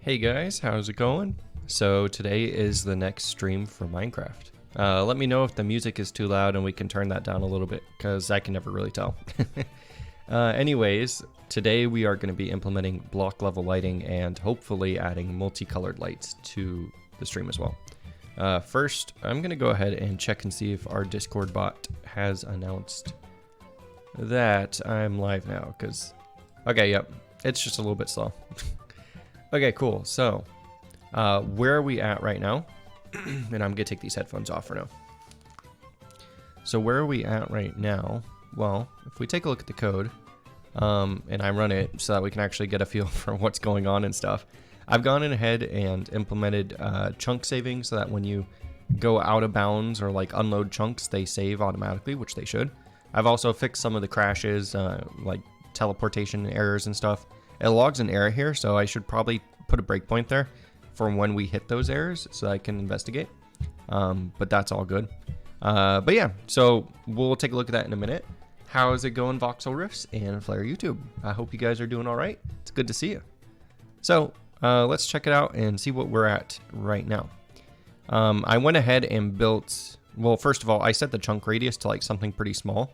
Hey guys, how's it going? So today is the next stream for Minecraft. Let me know if the music is too loud and we can turn that down a little bit, because I can never really tell. Anyways, today we are going to be implementing block level lighting and hopefully adding multicolored lights to the stream as well. First, I'm going to go ahead and check and see if our Discord bot has announced that I'm live now, because... Okay, yep, it's just a little bit slow. Okay, cool. So, where are we at right now? And I'm going to take these headphones off for now. So where are we at right now? Well, if we take a look at the code, and I run it so that we can actually get a feel for what's going on and stuff, I've gone in ahead and implemented chunk saving so that when you go out of bounds or like unload chunks, they save automatically, which they should. I've also fixed some of the crashes, like teleportation errors and stuff. It logs an error here, so I should probably put a breakpoint there for when we hit those errors so I can investigate. But that's all good. But yeah, so we'll take a look at that in a minute. How's it going, Voxel Riffs and Flare YouTube? I hope you guys are doing all right. It's good to see you. So let's check it out and see what we're at right now. I went ahead and built, well, first of all, I set the chunk radius to like something pretty small.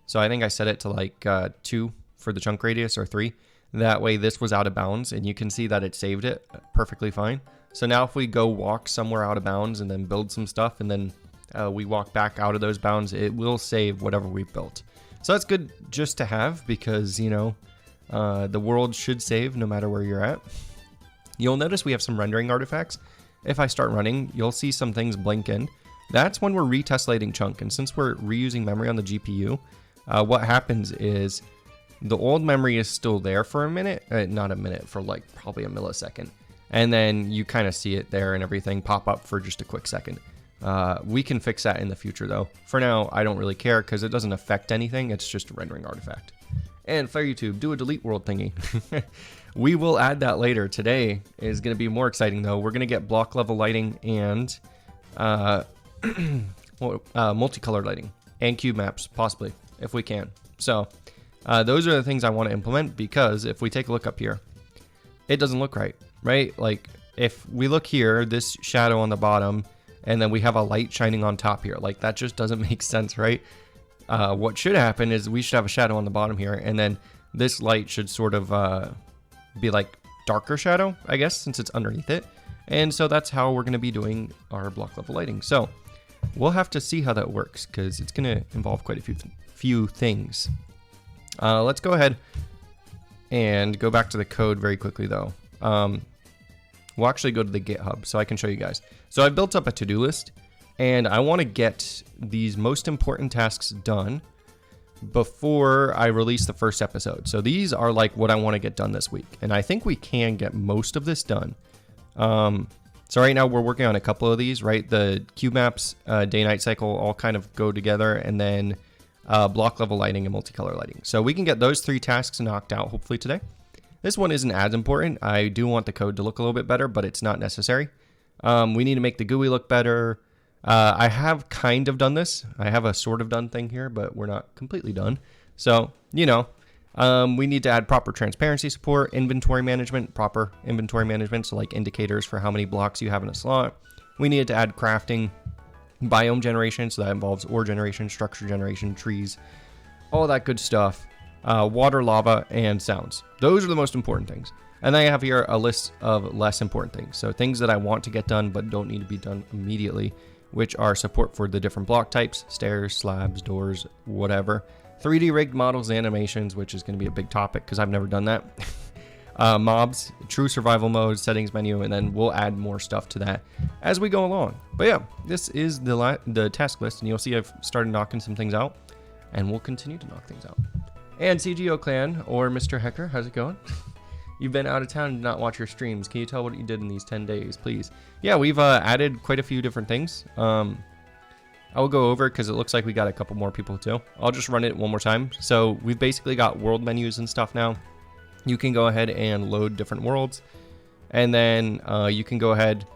So I think I set it to like 2 for the chunk radius, or 3. That way this was out of bounds, and you can see that it saved it perfectly fine. So now if we go walk somewhere out of bounds and then build some stuff, and then we walk back out of those bounds, it will save whatever we've built. So that's good just to have, because, you know, the world should save no matter where you're at. You'll notice we have some rendering artifacts. If I start running, you'll see some things blink in. That's when we're retesslating chunk, and since we're reusing memory on the GPU, what happens is the old memory is still there for a minute, not a minute, for like probably a millisecond. And then you kind of see it there and everything pop up for just a quick second. We can fix that in the future though. For now, I don't really care because it doesn't affect anything. It's just a rendering artifact. And Flare YouTube, do a delete world thingy. We will add that later. Today is going to be more exciting though. We're going to get block level lighting and multicolored lighting and cube maps, possibly, if we can. So those are the things I want to implement, because if we take a look up here, it doesn't look right? Like if we look here, this shadow on the bottom, and then we have a light shining on top here, like that just doesn't make sense, right? What should happen is we should have a shadow on the bottom here, and then this light should sort of be like darker shadow, I guess, since it's underneath it. And so that's how we're going to be doing our block level lighting. So we'll have to see how that works, because it's going to involve quite a few things. Let's go ahead and go back to the code very quickly though. We'll actually go to the GitHub so I can show you guys. So I've built up a to-do list, and I want to get these most important tasks done before I release the first episode. So these are like what I want to get done this week, and I think we can get most of this done. So right now we're working on a couple of these, right? The cube maps, day-night cycle all kind of go together, and then block level lighting and multicolor lighting. So we can get those 3 tasks knocked out hopefully today. This one isn't as important. I do want the code to look a little bit better, but it's not necessary. We need to make the GUI look better. I have kind of done this. I have a sort of done thing here, but we're not completely done. So, you know, we need to add proper transparency support, inventory management, proper inventory management, so like indicators for how many blocks you have in a slot. We needed to add crafting, biome generation, so that involves ore generation, structure generation, trees, all that good stuff. Water, lava, and sounds. Those are the most important things. And then I have here a list of less important things. So things that I want to get done but don't need to be done immediately, which are support for the different block types, stairs, slabs, doors, whatever. 3D rigged models and animations, which is going to be a big topic because I've never done that. Mobs, true survival mode, settings menu, and then we'll add more stuff to that as we go along. But yeah, this is the task list, and you'll see I've started knocking some things out, and we'll continue to knock things out. And CGO Clan, or Mr. Hecker, how's it going? You've been out of town and did not watch your streams. Can you tell what you did in these 10 days, please? Yeah, we've added quite a few different things. I will go over because it looks like we got a couple more people too. I'll just run it one more time. So we've basically got world menus and stuff now. You can go ahead and load different worlds. And then you can go ahead.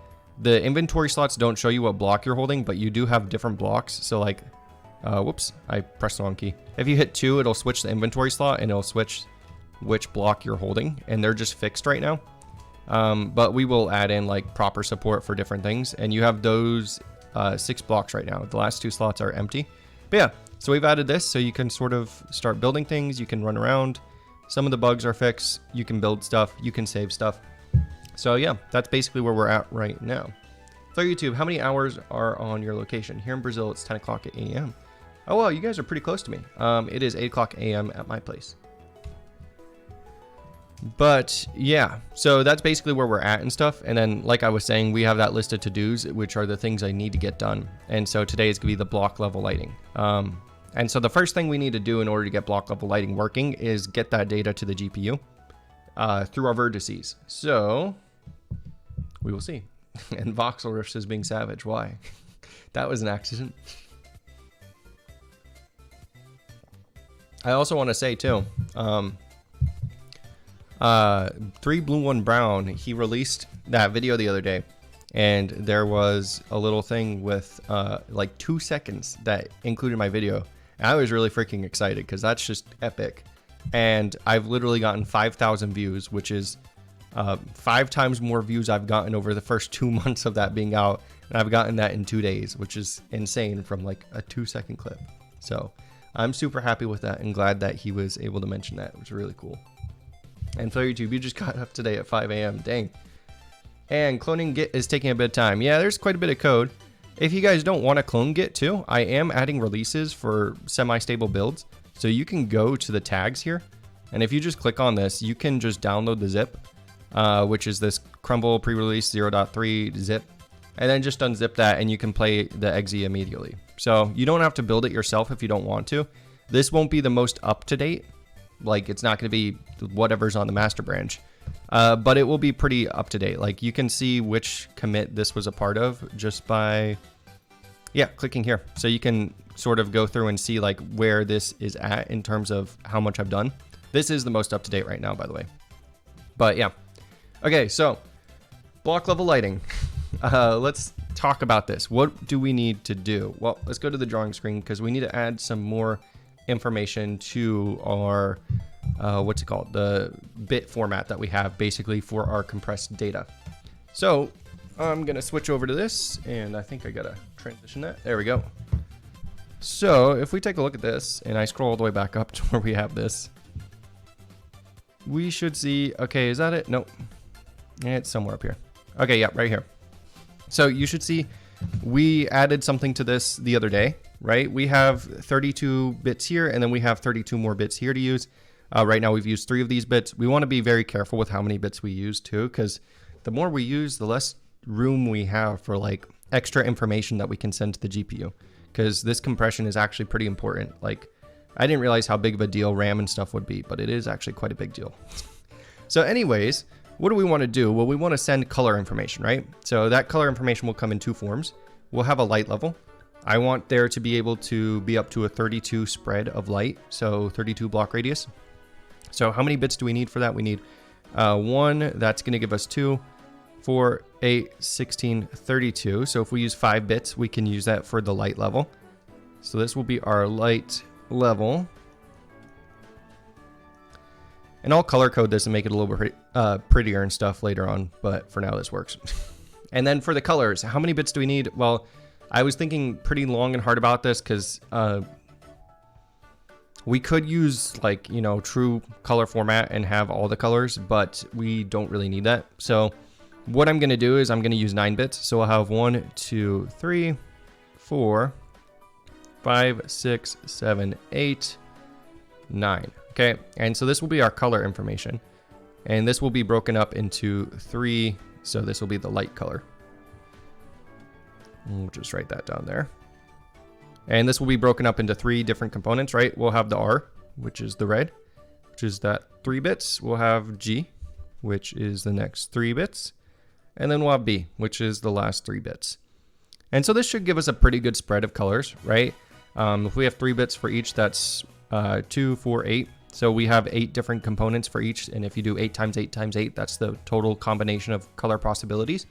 The inventory slots don't show you what block you're holding, but you do have different blocks. So like, whoops, I pressed the wrong key. If you hit 2, it'll switch the inventory slot and it'll switch which block you're holding, and they're just fixed right now. But we will add in like proper support for different things. And you have those 6 blocks right now. The last 2 slots are empty. But yeah, so we've added this so you can sort of start building things. You can run around. Some of the bugs are fixed. You can build stuff. You can save stuff. So yeah, that's basically where we're at right now. So YouTube, how many hours are on your location? Here in Brazil, it's 10 o'clock a.m. Oh, well, you guys are pretty close to me. It is 8 o'clock a.m. at my place. But yeah, so that's basically where we're at and stuff. And then, like I was saying, we have that list of to-dos, which are the things I need to get done. And so today is going to be the block level lighting. And so the first thing we need to do in order to get block level lighting working is get that data to the GPU through our vertices. So we will see. And Voxelrift is being savage. Why? That was an accident. I also want to say too, 3 Blue 1 Brown, he released that video the other day, and there was a little thing with like 2 seconds that included my video. And I was really freaking excited because that's just epic. And I've literally gotten 5,000 views, which is 5 times more views I've gotten over the first 2 months of that being out. And I've gotten that in 2 days, which is insane from like a 2-second clip. So I'm super happy with that and glad that he was able to mention that. It was really cool. And for YouTube, you just got up today at 5 a.m. Dang. And cloning Git is taking a bit of time. Yeah, there's quite a bit of code. If you guys don't want to clone Git too, I am adding releases for semi-stable builds. So you can go to the tags here. And if you just click on this, you can just download the zip, which is this crumble pre-release 0.3 zip. And then just unzip that and you can play the exe immediately. So you don't have to build it yourself if you don't want to. This won't be the most up-to-date. Like, it's not going to be whatever's on the master branch. But it will be pretty up-to-date. Like, you can see which commit this was a part of just by, yeah, clicking here. So you can sort of go through and see, like, where this is at in terms of how much I've done. This is the most up-to-date right now, by the way. But, yeah. Okay, so, block level lighting. Let's talk about this. What do we need to do? Well, let's go to the drawing screen because we need to add some more information to our what's it called, the bit format that we have basically for our compressed data. So I'm gonna switch over to this, and I think I gotta transition that. There we go. So if we take a look at this and I scroll all the way back up to where we have this, we should see, okay, is that it? Nope, it's somewhere up here. Okay, yeah, right here. So you should see we added something to this the other day, right? We have 32 bits here, and then we have 32 more bits here to use. Right now we've used 3 of these bits. We want to be very careful with how many bits we use too, because the more we use, the less room we have for like extra information that we can send to the GPU, because this compression is actually pretty important. Like, I didn't realize how big of a deal RAM and stuff would be, but it is actually quite a big deal. So anyways, what do we want to do? Well, we want to send color information, right? So that color information will come in 2 forms. We'll have a light level. I want there to be able to be up to a 32 spread of light, so 32 block radius. So how many bits do we need for that? We need 1, that's going to give us 2, 4, 8, 16, 32. So if we use 5 bits, we can use that for the light level. So this will be our light level. And I'll color code this and make it a little bit prettier and stuff later on, but for now this works. And then for the colors, how many bits do we need? Well, I was thinking pretty long and hard about this because we could use like, you know, true color format and have all the colors, but we don't really need that. So what I'm going to do is I'm going to use 9 bits. So I'll have 1, 2, 3, 4, 5, 6, 7, 8, 9. Okay, and so this will be our color information, and this will be broken up into 3. So this will be the light color. We'll just write that down there. And this will be broken up into 3 different components, right? We'll have the R, which is the red, which is that 3 bits. We'll have G, which is the next 3 bits. And then we'll have B, which is the last 3 bits. And so this should give us a pretty good spread of colors, right? If we have 3 bits for each, that's 2, 4, 8. So we have 8 different components for each. And if you do 8 times 8 times 8, that's the total combination of color possibilities.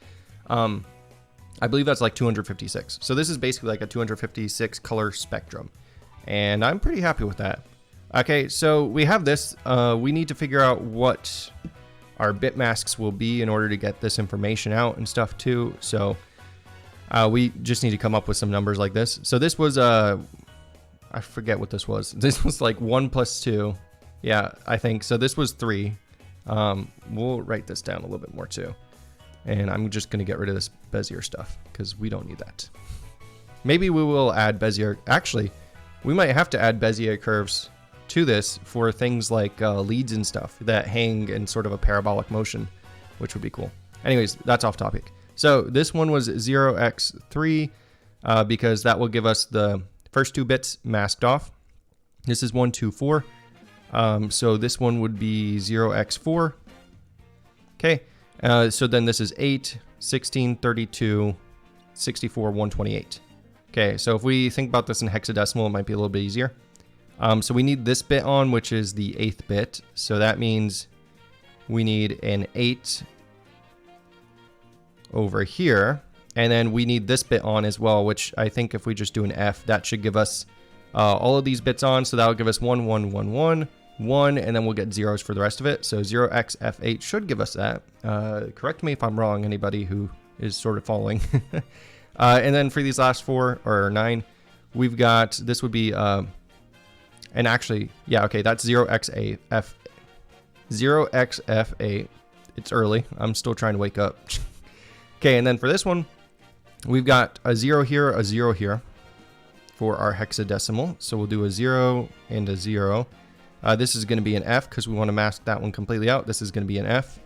I believe that's like 256. So this is basically like a 256 color spectrum. And I'm pretty happy with that. Okay, so we have this. We need to figure out what our bit masks will be in order to get this information out and stuff too. So we just need to come up with some numbers like this. So this was I forget what this was. This was like 1 plus 2. Yeah, I think so. This was 3. We'll write this down a little bit more too. And I'm just going to get rid of this Bezier stuff because we don't need that. Maybe we will add Bezier. Actually, we might have to add Bezier curves to this for things like leads and stuff that hang in sort of a parabolic motion, which would be cool. Anyways, that's off topic. So this one was 0x3 because that will give us the first 2 bits masked off. This is 1, 2, 4. So this one would be 0x4. Okay. So then this is 8, 16, 32, 64, 128. Okay, so if we think about this in hexadecimal, it might be a little bit easier. So we need this bit on, which is the 8th bit. So that means we need an 8 over here. And then we need this bit on as well, which I think if we just do an F, that should give us all of these bits on. So that will give us 1, 1, 1, 1. 1, and then we'll get zeros for the rest of it. So 0xF8 should give us that. Correct me if I'm wrong, anybody who is sort of following. And then for these last 4 or 9, we've got, this would be, and actually, yeah, okay, that's 0xF8. It's early. I'm still trying to wake up. Okay, and then for this one, we've got a 0 here, a 0 here for our hexadecimal. So we'll do a 0 and a 0. This is going to be an F because we want to mask that one completely out. This is going to be an F.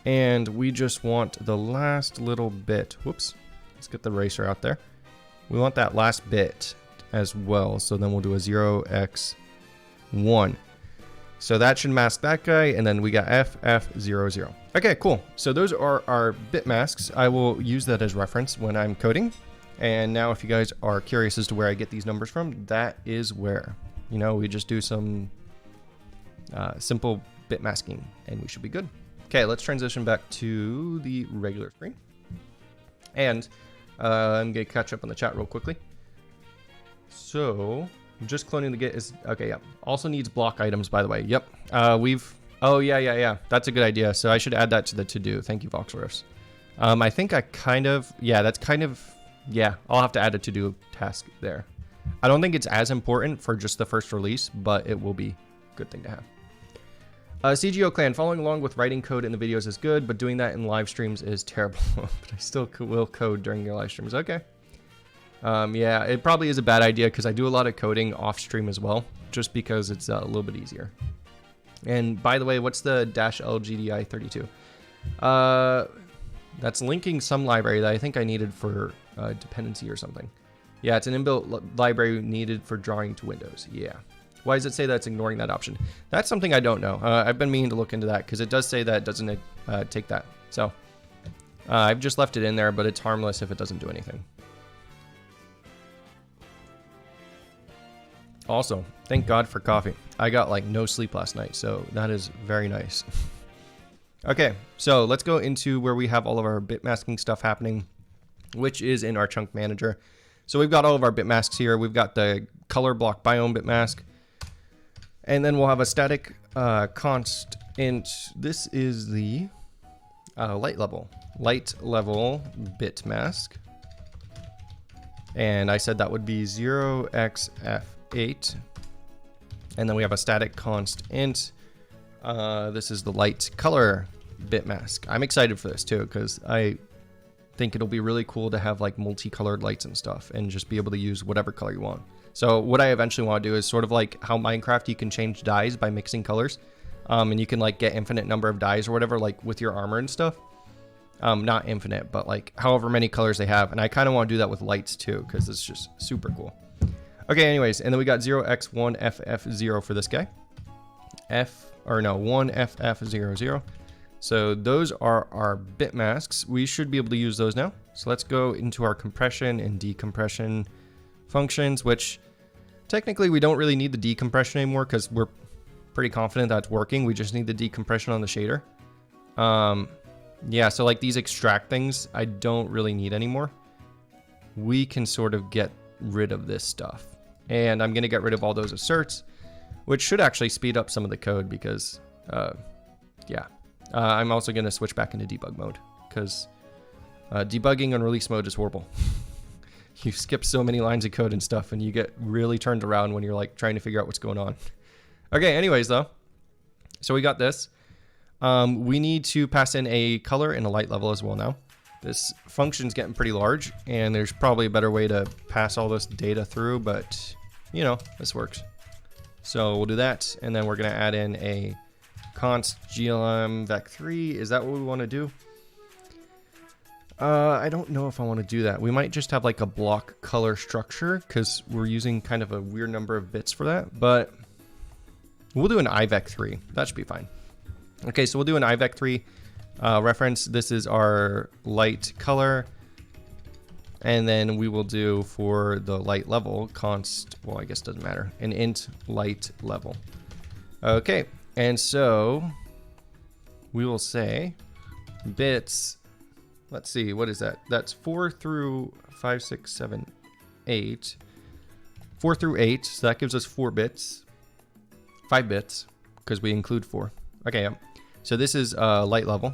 And we just want the last little bit. Whoops. Let's get the eraser out there. We want that last bit as well. So then we'll do a 0x1. So that should mask that guy. And then we got F, F, 0, 0. Okay, cool. So those are our bit masks. I will use that as reference when I'm coding. And now if you guys are curious as to where I get these numbers from, that is where. You know, we just do some simple bit masking and we should be good. Okay, let's transition back to the regular screen. And I'm going to catch up on the chat real quickly. So, just cloning the Git is, okay, yeah. Also needs block items, by the way. Yep. Oh, yeah. That's a good idea. So I should add that to the to-do. Thank you, Voxlers. I think I kind of, yeah, that's kind of, yeah, I'll have to add a to-do task there. I don't think it's as important for just the first release, but it will be a good thing to have. CGO Clan, following along with writing code in the videos is good, but doing that in live streams is terrible. But I still will code during your live streams. Okay. Yeah, it probably is a bad idea because I do a lot of coding off stream as well, just because it's a little bit easier. And by the way, what's the -LGDI32? That's linking some library that I think I needed for dependency or something. Yeah, it's an inbuilt library needed for drawing to Windows. Yeah. Why does it say that's ignoring that option? That's something I don't know. I've been meaning to look into that because it does say that it doesn't take that. So I've just left it in there, but it's harmless if it doesn't do anything. Also, thank God for coffee. I got like no sleep last night, so that is very nice. Okay, so let's go into where we have all of our bit masking stuff happening, which is in our chunk manager. So we've got all of our bit masks here. We've got the color block biome bit mask. And then we'll have a static const int. This is the light level bit mask. And I said that would be 0xF8. And then we have a static const int. This is the light color bit mask. I'm excited for this too, because I think it'll be really cool to have like multicolored lights and stuff and just be able to use whatever color you want. So what I eventually want to do is sort of like how Minecraft, you can change dyes by mixing colors. And you can like get infinite number of dyes or whatever, like with your armor and stuff. Not infinite, but like however many colors they have. And I kind of want to do that with lights too, because it's just super cool. Okay, anyways, and then we got 0x1FF0 for this guy. 1FF00. So those are our bit masks. We should be able to use those now. So let's go into our compression and decompression functions, which technically we don't really need the decompression anymore because we're pretty confident that's working. We just need the decompression on the shader. Yeah, so like these extract things, I don't really need anymore. We can sort of get rid of this stuff. And I'm going to get rid of all those asserts, which should actually speed up some of the code because, yeah, I'm also going to switch back into debug mode because debugging on release mode is horrible. You skip so many lines of code and stuff, and you get really turned around when you're like trying to figure out what's going on. Okay, anyways though, so we got this. We need to pass in a color and a light level as well now. This function's getting pretty large, and there's probably a better way to pass all this data through, but you know, this works. So we'll do that, and then we're gonna add in a const glm vec3. Is that what we want to do? I don't know if I want to do that. We might just have like a block color structure because we're using kind of a weird number of bits for that, but we'll do an ivec3. That should be fine. Okay, so we'll do an ivec3 reference. This is our light color. And then we will do for the light level const, well, I guess it doesn't matter, an int light level. Okay, and so we will say bits. Let's see, what is that? That's 4 through 5, 6, 7, 8. 4 through 8, so that gives us 4 bits. 5 bits, because we include 4. Okay, yeah. So this is light level.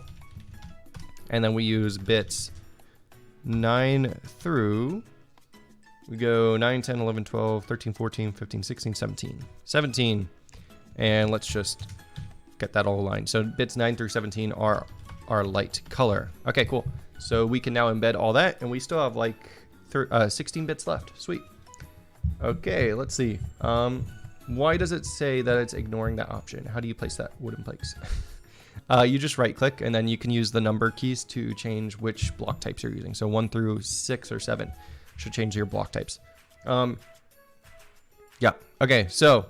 And then we use bits 9 through, we go 9, 10, 11, 12, 13, 14, 15, 16, 17. 17. And let's just get that all aligned. So bits 9 through 17 are our light color. Okay, cool. So we can now embed all that, and we still have like 16 bits left. Sweet. Okay, let's see. Why does it say that it's ignoring that option? How do you place that wooden planks? You just right click, and then you can use the number keys to change which block types you're using. So 1 through 6 or 7 should change your block types. Yeah, okay, so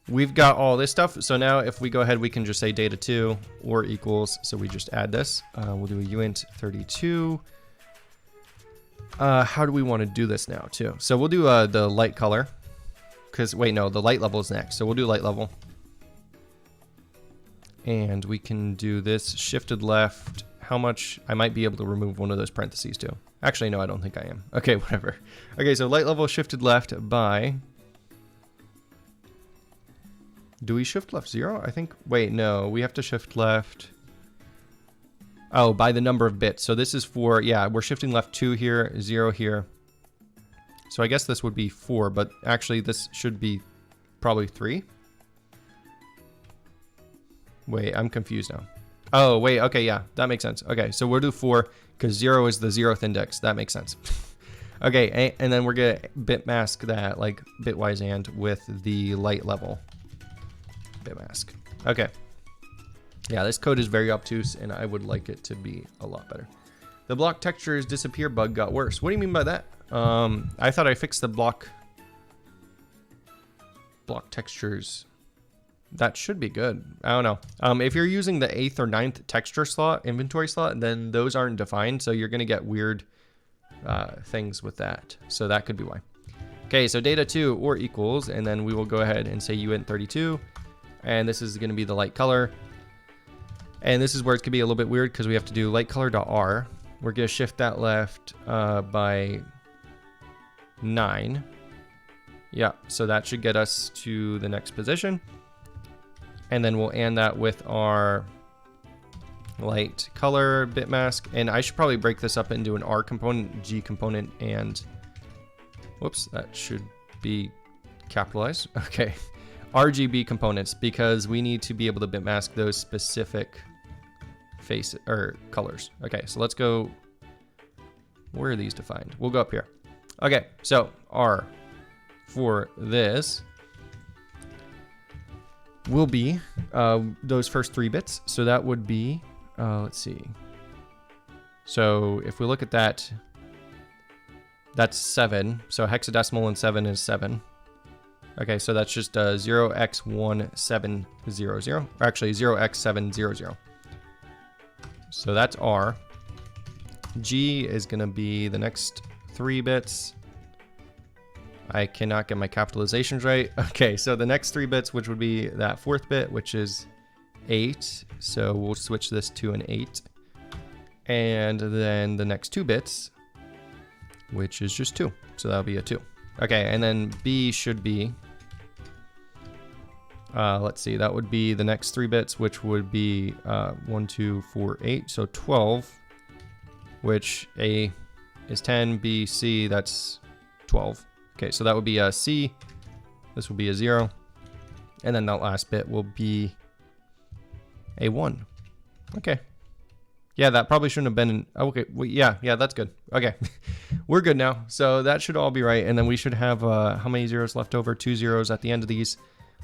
we've got all this stuff. So now if we go ahead, we can just say data2 or equals. So we just add this. We'll do a uint32. How do we want to do this now too? So we'll do the light color. Because, wait, no, the light level is next. So we'll do light level. And we can do this shifted left. How much? I might be able to remove one of those parentheses too. Actually, no, I don't think I am. Okay, whatever. Okay, so light level shifted left by... Do we shift left 0? I think, wait, no, we have to shift left. Oh, by the number of bits. So this is for, yeah, we're shifting left 2 here, 0 here. So I guess this would be 4, but actually this should be probably 3. Wait, I'm confused now. Oh, wait, okay, yeah, that makes sense. Okay, so we'll do 4 because 0 is the 0th index. That makes sense. Okay, and then we're gonna bit mask that, like bitwise and with the light level. Mask. Okay. Yeah, this code is very obtuse, and I would like it to be a lot better. The block textures disappear bug got worse. What do you mean by that? I thought I fixed the block textures. That should be good. I don't know. If you're using the 8th or 9th texture slot, inventory slot, then those aren't defined, so you're gonna get weird things with that. So that could be why. Okay, so data2 or equals, and then we will go ahead and say uint32. And this is going to be the light color. And this is where it's going to be a little bit weird because we have to do light color.r. We're going to shift that left by 9. Yeah, so that should get us to the next position. And then we'll end that with our light color bit mask. And I should probably break this up into an R component, G component, and whoops, that should be capitalized. Okay. Rgb components, because we need to be able to bit mask those specific face or colors. Okay, so let's go. Where are these defined? We'll go up here. Okay, so R for this will be those first 3 bits. So that would be, let's see. So if we look at that, that's 7. So hexadecimal and 7 is 7. Okay, so that's just 0x1700, or actually 0x700. So that's R. G is going to be the next 3 bits. I cannot get my capitalizations right. Okay, so the next 3 bits, which would be that 4th bit, which is 8. So we'll switch this to an 8. And then the next 2 bits, which is just 2. So that'll be a 2. Okay, and then B should be Let's see, that would be the next 3 bits, which would be 1, 2, 4, 8. So 12, which A is 10, B, C, that's 12. Okay, so that would be a C. This will be a 0. And then that last bit will be a 1. Okay. Yeah, that probably shouldn't have been. Okay, well, yeah, that's good. Okay, we're good now. So that should all be right. And then we should have how many zeros left over? 2 zeros at the end of these.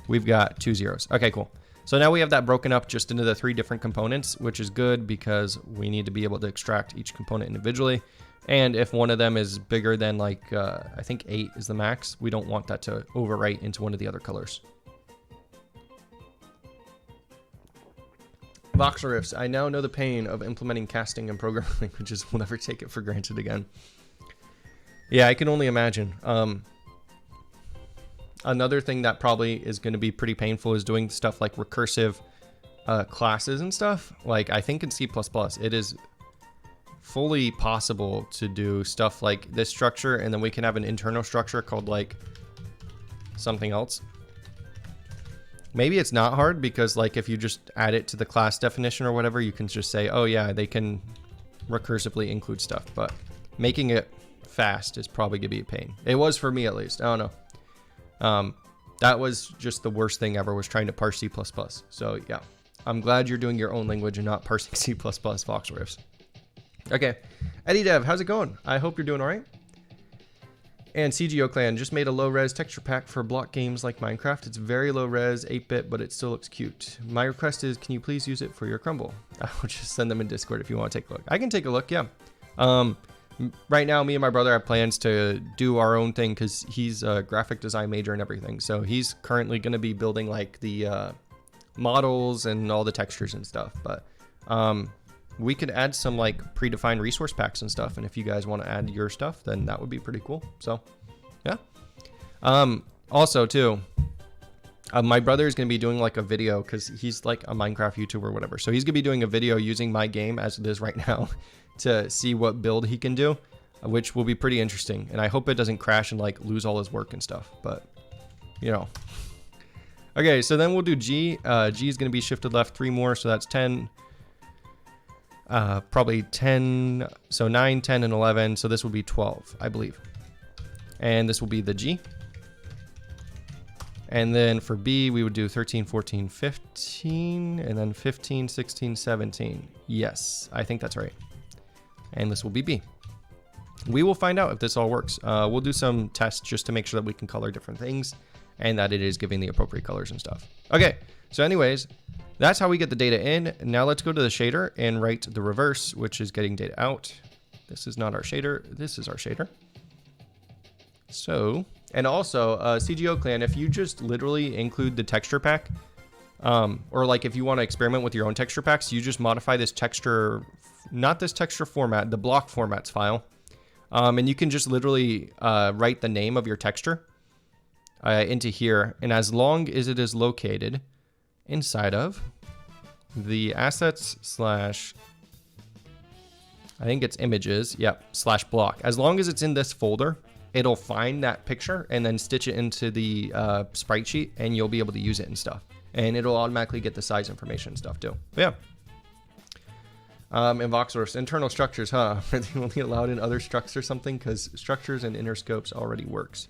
We've got 2 zeros. Okay, cool. So now we have that broken up just into the 3 different components, which is good because we need to be able to extract each component individually. And if one of them is bigger than like, I think 8 is the max, we don't want that to overwrite into one of the other colors. Voxel riffs. I now know the pain of implementing casting and programming languages. Will never take it for granted again. Yeah, I can only imagine. Another thing that probably is going to be pretty painful is doing stuff like recursive classes and stuff. Like I think in C++, it is fully possible to do stuff like this structure, and then we can have an internal structure called like something else. Maybe it's not hard because like if you just add it to the class definition or whatever, you can just say, oh yeah, they can recursively include stuff, but making it fast is probably gonna be a pain. It was for me at least. I don't know. That was just the worst thing ever, was trying to parse C++. So yeah, I'm glad you're doing your own language and not parsing C++ voxel riffs. Okay, Eddie Dev, how's it going? I hope you're doing all right. And CGO Clan just made a low-res texture pack for block games like Minecraft. It's very low-res, 8-bit, but it still looks cute. My request is, can you please use it for your crumble? I'll just send them in Discord if you want to take a look. I can take a look, yeah. Right now, me and my brother have plans to do our own thing because he's a graphic design major and everything. So he's currently going to be building like the models and all the textures and stuff. But we could add some like predefined resource packs and stuff, and if you guys want to add your stuff, then that would be pretty cool. So yeah. Also too, my brother is going to be doing like a video because he's like a Minecraft YouTuber or whatever, so he's gonna be doing a video using my game as it is right now to see what build he can do, which will be pretty interesting, and I hope it doesn't crash and like lose all his work and stuff, but you know. Okay, so then we'll do G. G is going to be shifted left 3 more, so that's 10. Probably 10, so 9, 10, and 11, so this will be 12, I believe. And this will be the G. And then for B, we would do 13, 14, 15, and then 15, 16, 17. Yes, I think that's right. And this will be B. We will find out if this all works. We'll do some tests just to make sure that we can color different things and that it is giving the appropriate colors and stuff. Okay, so anyways, that's how we get the data in. Now let's go to the shader and write the reverse, which is getting data out. This is not our shader. This is our shader. So, and also CGO Clan, if you just literally include the texture pack, or like if you want to experiment with your own texture packs, you just modify this texture, not this texture format, the block formats file. And you can just literally write the name of your texture into here. And as long as it is located inside of the assets slash, I think it's images, yep, slash block. As long as it's in this folder, it'll find that picture and then stitch it into the sprite sheet, and you'll be able to use it and stuff. And it'll automatically get the size information and stuff too. But yeah. And voxelriffs, internal structures, huh? Are they only allowed in other structs or something? Because structures and inner scopes already works.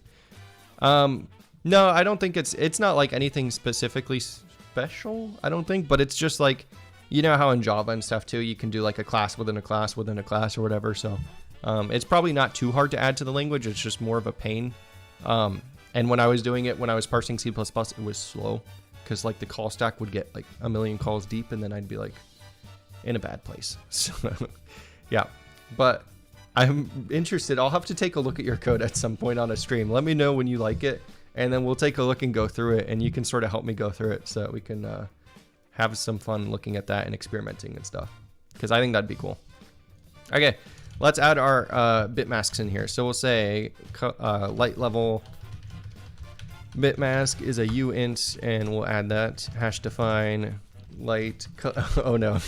No, I don't think it's not like anything specifically special, I don't think, but it's just like, you know how in Java and stuff too, you can do like a class within a class within a class or whatever. So it's probably not too hard to add to the language. It's just more of a pain. And when I was doing it, when I was parsing C++, it was slow because like the call stack would get like a million calls deep, and then I'd be like in a bad place. So yeah, but I'm interested. I'll have to take a look at your code at some point on a stream. Let me know when you like it, and then we'll take a look and go through it, and you can sort of help me go through it so that we can have some fun looking at that and experimenting and stuff, because I think that'd be cool. Okay, let's add our bit masks in here. So we'll say light level bit mask is a uint, and we'll add that hash define light. Oh no.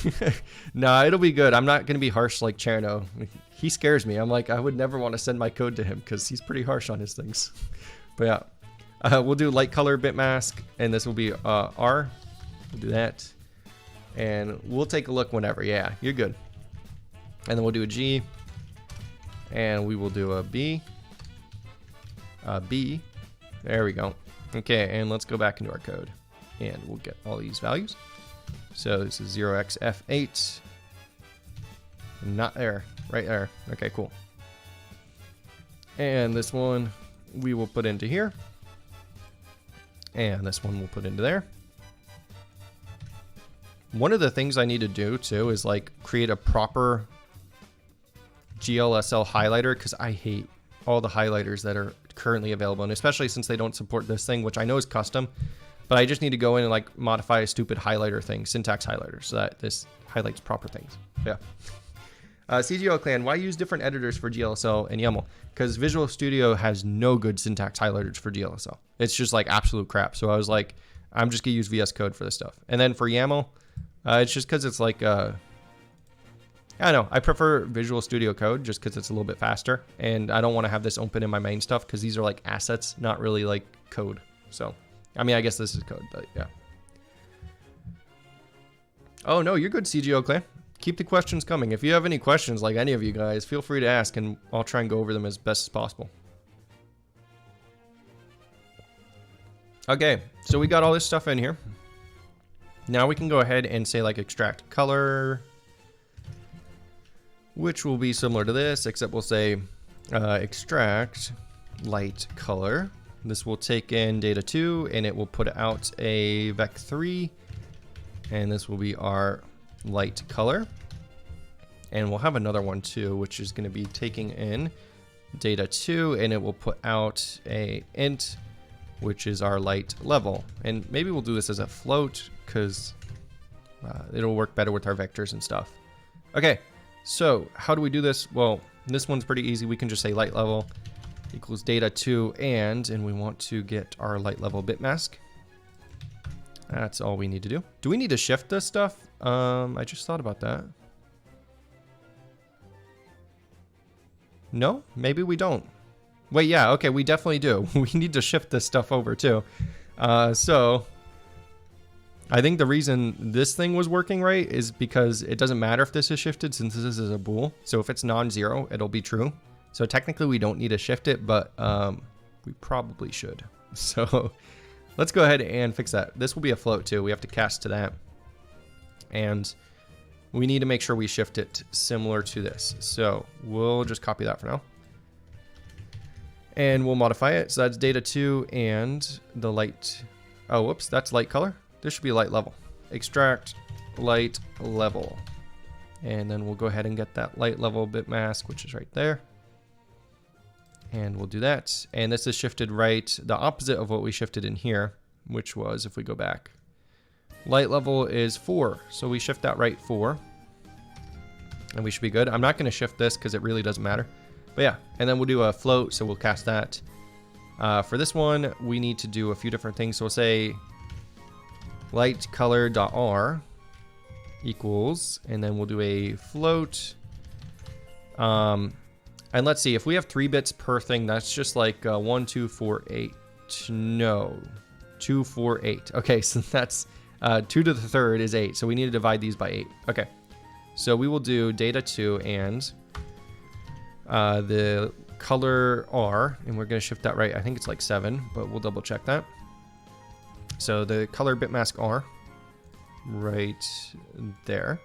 Nah, it'll be good. I'm not going to be harsh like Cherno. He scares me. I'm like, I would never want to send my code to him because he's pretty harsh on his things. But We'll do light color bit mask, and this will be R. We'll do that. And we'll take a look whenever. Yeah, you're good. And then we'll do a G. And we will do a B. B. There we go. Okay, and let's go back into our code. And we'll get all these values. So this is 0xF8. Not there. Right there. Okay, cool. And this one we will put into here. And this one we'll put into there. One of the things I need to do too is like create a proper GLSL highlighter, because I hate all the highlighters that are currently available, and especially since they don't support this thing, which I know is custom, but I just need to go in and like modify a stupid highlighter thing, syntax highlighter, so that this highlights proper things. Yeah. CGO Clan, why use different editors for GLSL and YAML? Because Visual Studio has no good syntax highlighters for GLSL. It's just like absolute crap. So I was like, I'm just gonna use VS Code for this stuff. And then for YAML, it's just because it's like, I don't know, I prefer Visual Studio Code just because it's a little bit faster. And I don't want to have this open in my main stuff because these are like assets, not really like code. So, I mean, I guess this is code, but yeah. Oh no, you're good, CGO Clan. Keep the questions coming. If you have any questions, like any of you guys, feel free to ask and I'll try and go over them as best as possible. Okay, so we got all this stuff in here. Now we can go ahead and say like extract color, which will be similar to this, except we'll say extract light color. This will take in data 2 and it will put out a vec3, and this will be our light color. And we'll have another one too, which is going to be taking in data 2 and it will put out a int, which is our light level. And maybe we'll do this as a float because it'll work better with our vectors and stuff. Okay, so how do we do this? Well, this one's pretty easy. We can just say light level equals data 2 and we want to get our light level bit mask. That's all we need to do. Do we need to shift this stuff? I just thought about that. No, maybe we don't. Wait, yeah, okay, we definitely do. We need to shift this stuff over too. So I think the reason this thing was working right is because it doesn't matter if this is shifted since this is a bool. So if it's non-zero, it'll be true. So technically we don't need to shift it, but we probably should. So let's go ahead and fix that. This will be a float too. We have to cast to that. And we need to make sure we shift it similar to this. So we'll just copy that for now. And we'll modify it. So that's data 2 and the light. Oh, whoops, that's light color. This should be light level. Extract light level. And then we'll go ahead and get that light level bit mask, which is right there. And we'll do that. And this is shifted right, the opposite of what we shifted in here, which was, if we go back, light level is 4. So we shift that right 4. And we should be good. I'm not going to shift this because it really doesn't matter. But yeah, and then we'll do a float, so we'll cast that. For this one, we need to do a few different things. So we'll say light color.r equals, and then we'll do a float. And let's see, if we have 3 bits per thing, that's just like 1, 2, 4, 8. No, 2, 4, 8. Okay, so that's 2 to the third is 8. So we need to divide these by 8. Okay, so we will do data 2 and the color R, and we're going to shift that right. I think it's like 7, but we'll double check that. So the color bit mask R right there.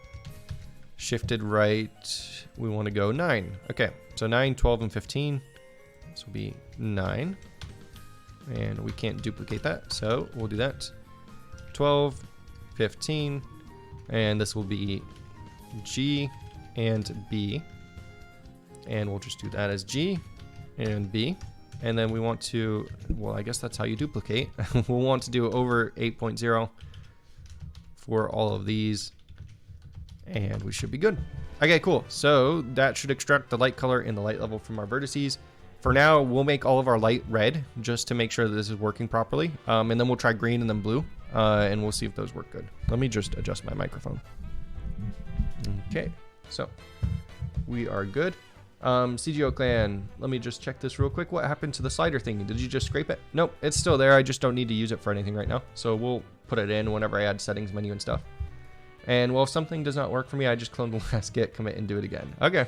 Shifted right, we want to go 9. Okay, so 9, 12, and 15. This will be 9. And we can't duplicate that, so we'll do that. 12, 15, and this will be G and B. And we'll just do that as G and B. And then we want to, well, I guess that's how you duplicate. We'll want to do over 8.0 for all of these. And we should be good. Okay, cool. So that should extract the light color and the light level from our vertices. For now, we'll make all of our light red just to make sure that this is working properly. And then we'll try green and then blue. And we'll see if those work good. Let me just adjust my microphone. Okay, so we are good. CGO Clan, let me just check this real quick. What happened to the slider thingy? Did you just scrape it? Nope, it's still there. I just don't need to use it for anything right now. So we'll put it in whenever I add settings menu and stuff. And well, if something does not work for me, I just clone the last git commit and do it again. Okay.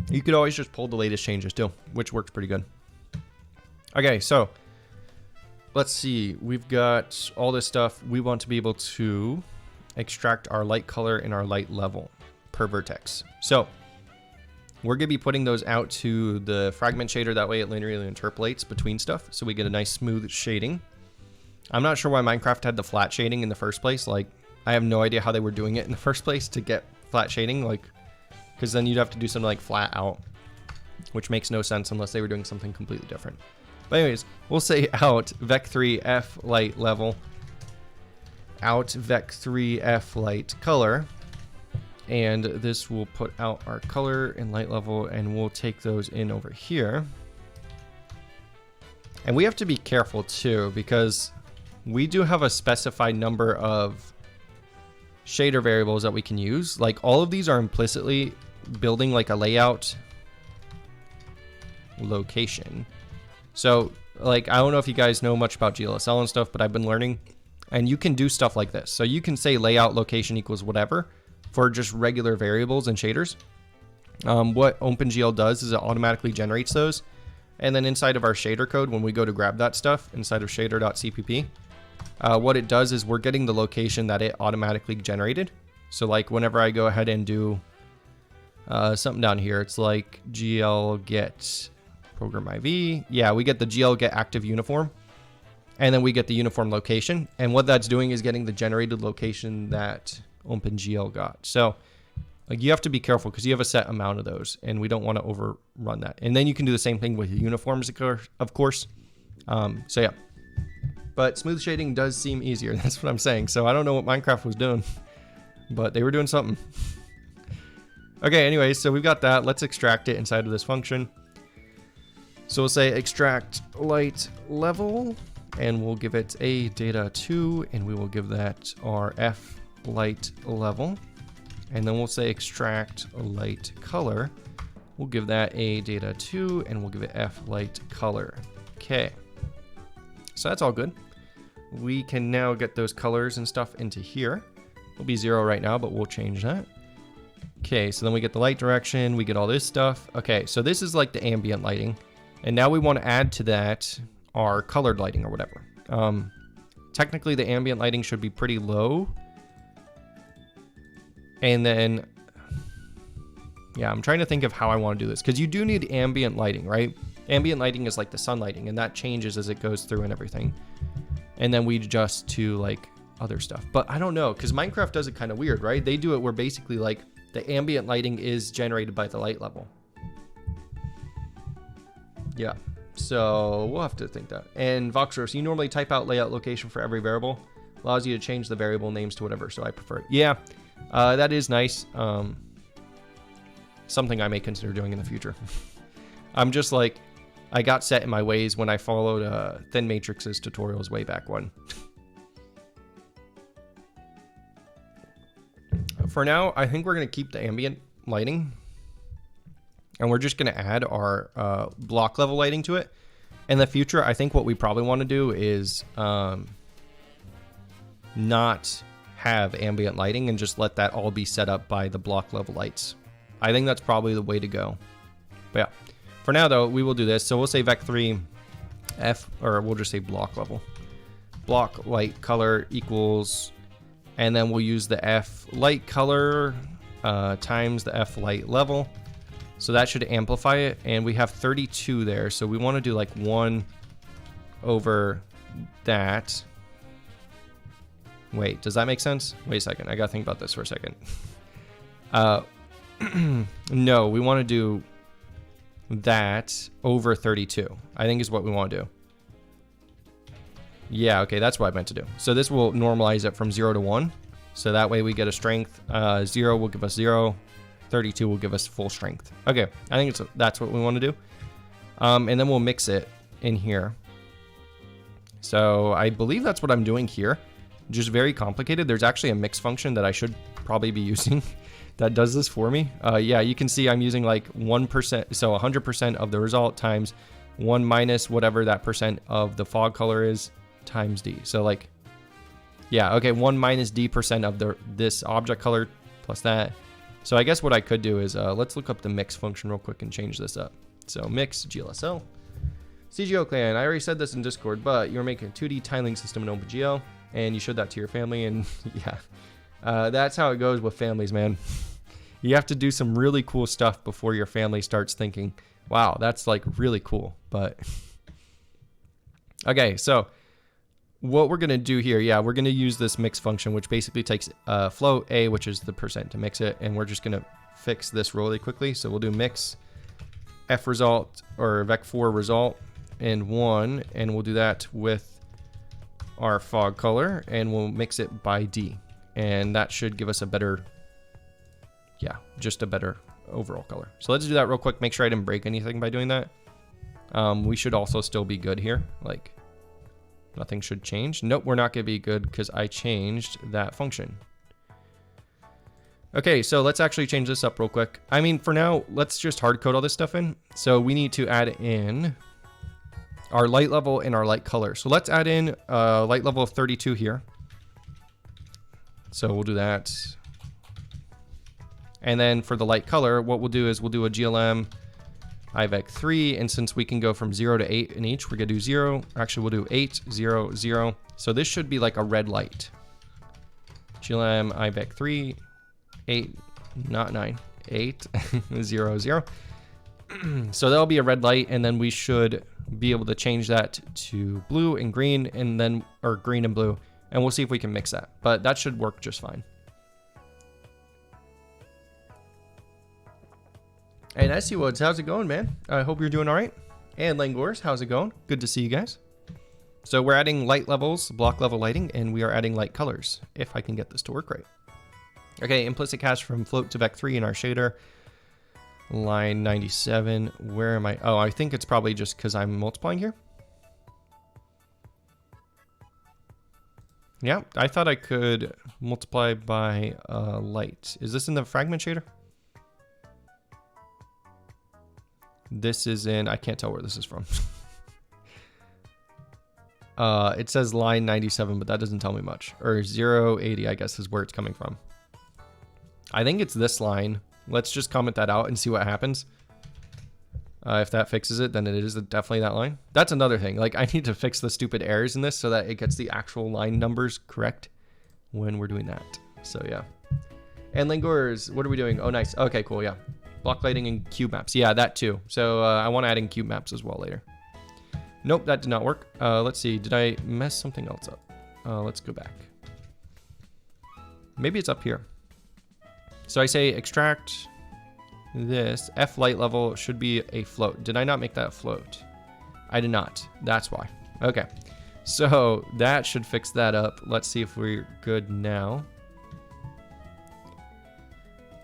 You could always just pull the latest changes too, which works pretty good. Okay, so let's see. We've got all this stuff. We want to be able to extract our light color and our light level per vertex. So we're going to be putting those out to the fragment shader. That way it linearly interpolates between stuff. So we get a nice smooth shading. I'm not sure why Minecraft had the flat shading in the first place. Like, I have no idea how they were doing it in the first place to get flat shading. Like, because then you'd have to do something like flat out, which makes no sense unless they were doing something completely different. But anyways, we'll say out vec3 f light level, out vec3 f light color, and this will put out our color and light level, and we'll take those in over here. And we have to be careful too, because we do have a specified number of shader variables that we can use. Like, all of these are implicitly building like a layout location. So like, I don't know if you guys know much about GLSL and stuff, but I've been learning, and you can do stuff like this. So you can say layout location equals whatever for just regular variables and shaders. What OpenGL does is it automatically generates those. And then inside of our shader code, when we go to grab that stuff inside of shader.cpp, what it does is we're getting the location that it automatically generated. So like, whenever I go ahead and do something down here, it's like gl get program IV. Yeah, we get the gl get active uniform, and then we get the uniform location. And what that's doing is getting the generated location that OpenGL got. So like, you have to be careful because you have a set amount of those, and we don't want to overrun that. And then you can do the same thing with uniforms, of course. So yeah, but smooth shading does seem easier. That's what I'm saying. So I don't know what Minecraft was doing, but they were doing something. Okay, anyways, so we've got that. Let's extract it inside of this function. So we'll say extract light level, and we'll give it a data2, and we will give that our f light level. And then we'll say extract light color. We'll give that a data2, and we'll give it f light color. Okay, so that's all good. We can now get those colors and stuff into here. It'll be 0 right now, but we'll change that. Okay, so then we get the light direction, we get all this stuff. Okay, so this is like the ambient lighting. And now we want to add to that our colored lighting or whatever. Technically the ambient lighting should be pretty low. And then, yeah, I'm trying to think of how I want to do this, because you do need ambient lighting, right? Ambient lighting is like the sun lighting, and that changes as it goes through and everything. And then we adjust to like other stuff. But I don't know, because Minecraft does it kind of weird, right? They do it where basically like the ambient lighting is generated by the light level. Yeah, so we'll have to think that. And Voxer, so you normally type out layout location for every variable. Allows you to change the variable names to whatever, so I prefer it. Yeah, that is nice. Something I may consider doing in the future. I'm just like, I got set in my ways when I followed Thin Matrix's tutorials way back when. For now, I think we're going to keep the ambient lighting. And we're just going to add our block level lighting to it. In the future, I think what we probably want to do is not have ambient lighting and just let that all be set up by the block level lights. I think that's probably the way to go. But yeah, for now though, we will do this. So we'll say vec3 f, or we'll just say block level. Block light color equals, and then we'll use the f light color times the f light level. So that should amplify it, and we have 32 there. So we want to do like 1 over that. Wait, does that make sense? Wait a second, I gotta think about this for a second. No, we want to do that over 32, I think is what we want to do. Yeah, okay, that's what I meant to do. So this will normalize it from 0 to 1. So that way we get a strength. 0 will give us 0. 32 will give us full strength. Okay, I think that's what we want to do. And then we'll mix it in here. So I believe that's what I'm doing here. Just very complicated. There's actually a mix function that I should probably be using that does this for me. Yeah, you can see I'm using like 1%, so 100% of the result times 1 minus whatever that percent of the fog color is times D. So like, yeah, okay, 1 minus D percent of this object color plus that. So I guess what I could do is let's look up the mix function real quick and change this up. So mix GLSL. CGO clan, I already said this in Discord, but you're making a 2D tiling system in OpenGL, and you showed that to your family, and yeah, that's how it goes with families, man. You have to do some really cool stuff before your family starts thinking, wow, that's like really cool. But okay, so what we're gonna do here, yeah, we're gonna use this mix function, which basically takes float A, which is the percent to mix it, and we're just gonna fix this really quickly. So we'll do mix F result or vec4 result in 1, and we'll do that with our fog color, and we'll mix it by D, and that should give us a better, yeah, just a better overall color. So let's do that real quick. Make sure I didn't break anything by doing that. We should also still be good here. Like nothing should change. Nope, we're not gonna be good because I changed that function. Okay, so let's actually change this up real quick. I mean, for now, let's just hard code all this stuff in. So we need to add in our light level and our light color. So let's add in a light level of 32 here. So we'll do that. And then for the light color, what we'll do is we'll do a GLM IVEC3, and since we can go from 0 to 8 in each, we're gonna do 0. Actually, we'll do 8, 0, 0. So this should be like a red light. GLM IVEC3, 8, not 9, 8, 0, 0. So that'll be a red light, and then we should be able to change that to blue and green, and then, or green and blue, and we'll see if we can mix that. But that should work just fine. And SC Woods, how's it going, man? I hope you're doing all right. And Langors, how's it going? Good to see you guys. So we're adding light levels, block level lighting, and we are adding light colors, if I can get this to work right. Okay, implicit cast from float to vec3 in our shader. Line 97, where am I? Oh, I think it's probably just because I'm multiplying here. Yeah, I thought I could multiply by light. Is this in the fragment shader? This is in, I can't tell where this is from. It says line 97, but that doesn't tell me much. Or 080, I guess, is where it's coming from. I think it's this line. Let's just comment that out and see what happens. If that fixes it, then it is definitely that line. That's another thing. Like, I need to fix the stupid errors in this so that it gets the actual line numbers correct when we're doing that. So, yeah. And Langors, what are we doing? Oh, nice. Okay, cool, yeah. Block lighting and cube maps. Yeah, that too. So, I want to add in cube maps as well later. Nope, that did not work. Let's see. Did I mess something else up? Let's go back. Maybe it's up here. So I say extract this. F light level should be a float. Did I not make that a float? I did not. That's why. Okay. So that should fix that up. Let's see if we're good now.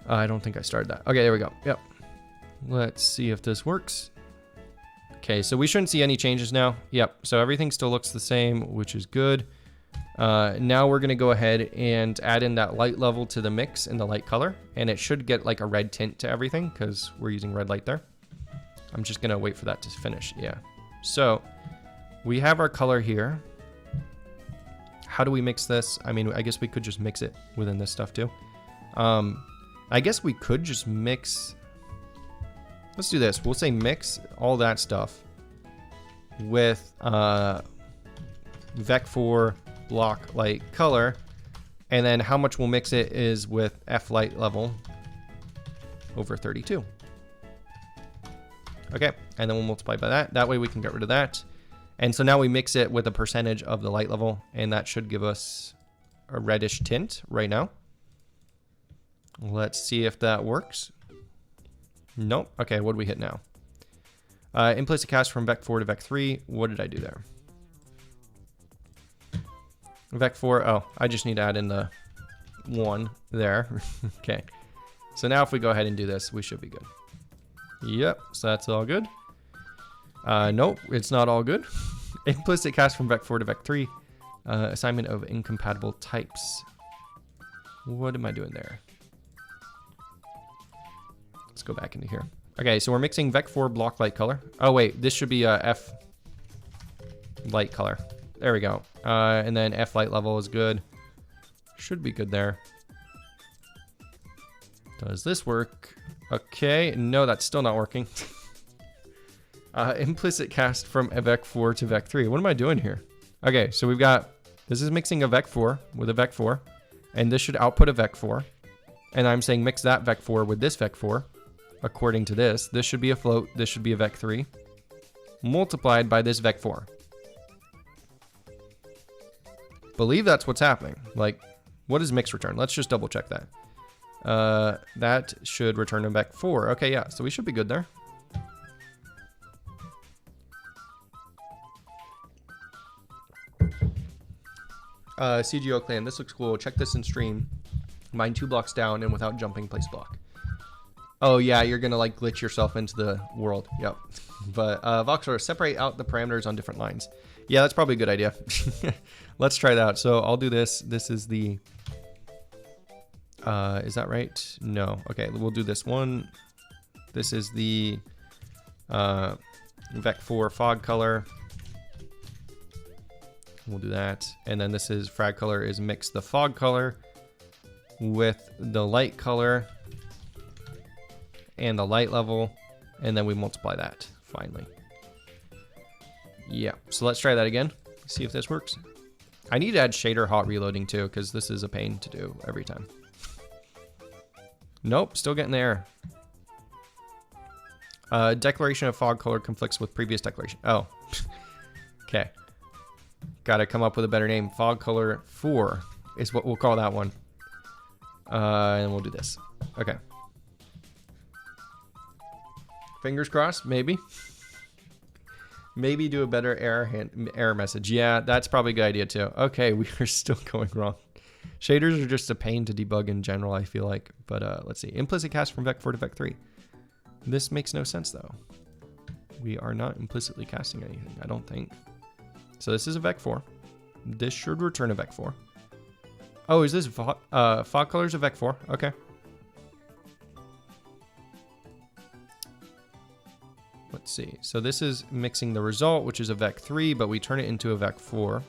I don't think I started that. Okay, there we go. Yep. Let's see if this works. Okay, so we shouldn't see any changes now. Yep. So everything still looks the same, which is good. Now we're going to go ahead and add in that light level to the mix and the light color, and it should get like a red tint to everything because we're using red light there. I'm just going to wait for that to finish. Yeah. So we have our color here. How do we mix this? I mean, I guess we could just mix it within this stuff too. I guess we could just mix. Let's do this. We'll say mix all that stuff with vec4 block light color, and then how much we'll mix it is with F light level over 32. Okay, and then we'll multiply by that. That way we can get rid of that. And so now we mix it with a percentage of the light level, and that should give us a reddish tint right now. Let's see if that works. Nope. Okay, what do we hit now? Implicit cast from vec4 to vec3. What did I do there? Vec4, oh, I just need to add in the 1 there. Okay. So now if we go ahead and do this, we should be good. Yep, so that's all good. Nope, it's not all good. Implicit cast from vec4 to vec3. Assignment of incompatible types. What am I doing there? Let's go back into here. Okay, so we're mixing Vec4 block light color. Oh wait, this should be F light color. There we go. And then F light level is good. Should be good there. Does this work? Okay, no, that's still not working. Implicit cast from a Vec4 to Vec3. What am I doing here? Okay, so we've got, this is mixing a Vec4 with a Vec4, and this should output a Vec4. And I'm saying mix that Vec4 with this Vec4. According to this, this should be a float, this should be a Vec3, multiplied by this Vec4. Believe that's what's happening. Like, what does mix return? Let's just double check that. That should return a Vec4. Okay, yeah, so we should be good there. CGO clan, this looks cool. Check this in stream. Mine 2 blocks down and without jumping, place block. Oh yeah, you're gonna like glitch yourself into the world. Yep. But Voxor, separate out the parameters on different lines. Yeah, that's probably a good idea. Let's try that out. So I'll do this. This is the, is that right? No. Okay, we'll do this one. This is the Vec4 fog color. We'll do that. And then this is frag color is mix the fog color with the light color and the light level, and then we multiply that finally. Yeah, so let's try that again. See if this works. I need to add shader hot reloading too, because this is a pain to do every time. Nope, still getting the error. Declaration of fog color conflicts with previous declaration. Oh, okay. Got to come up with a better name. Fog color 4 is what we'll call that one. And we'll do this. Okay. Fingers crossed, maybe. Maybe do a better error message. Yeah, that's probably a good idea too. Okay, we are still going wrong. Shaders are just a pain to debug in general, I feel like. But let's see. Implicit cast from Vec4 to Vec3. This makes no sense though. We are not implicitly casting anything, I don't think. So this is a Vec4. This should return a Vec4. Oh, is this fog colors a Vec4? Okay. Let's see. So this is mixing the result, which is a Vec3, but we turn it into a Vec4.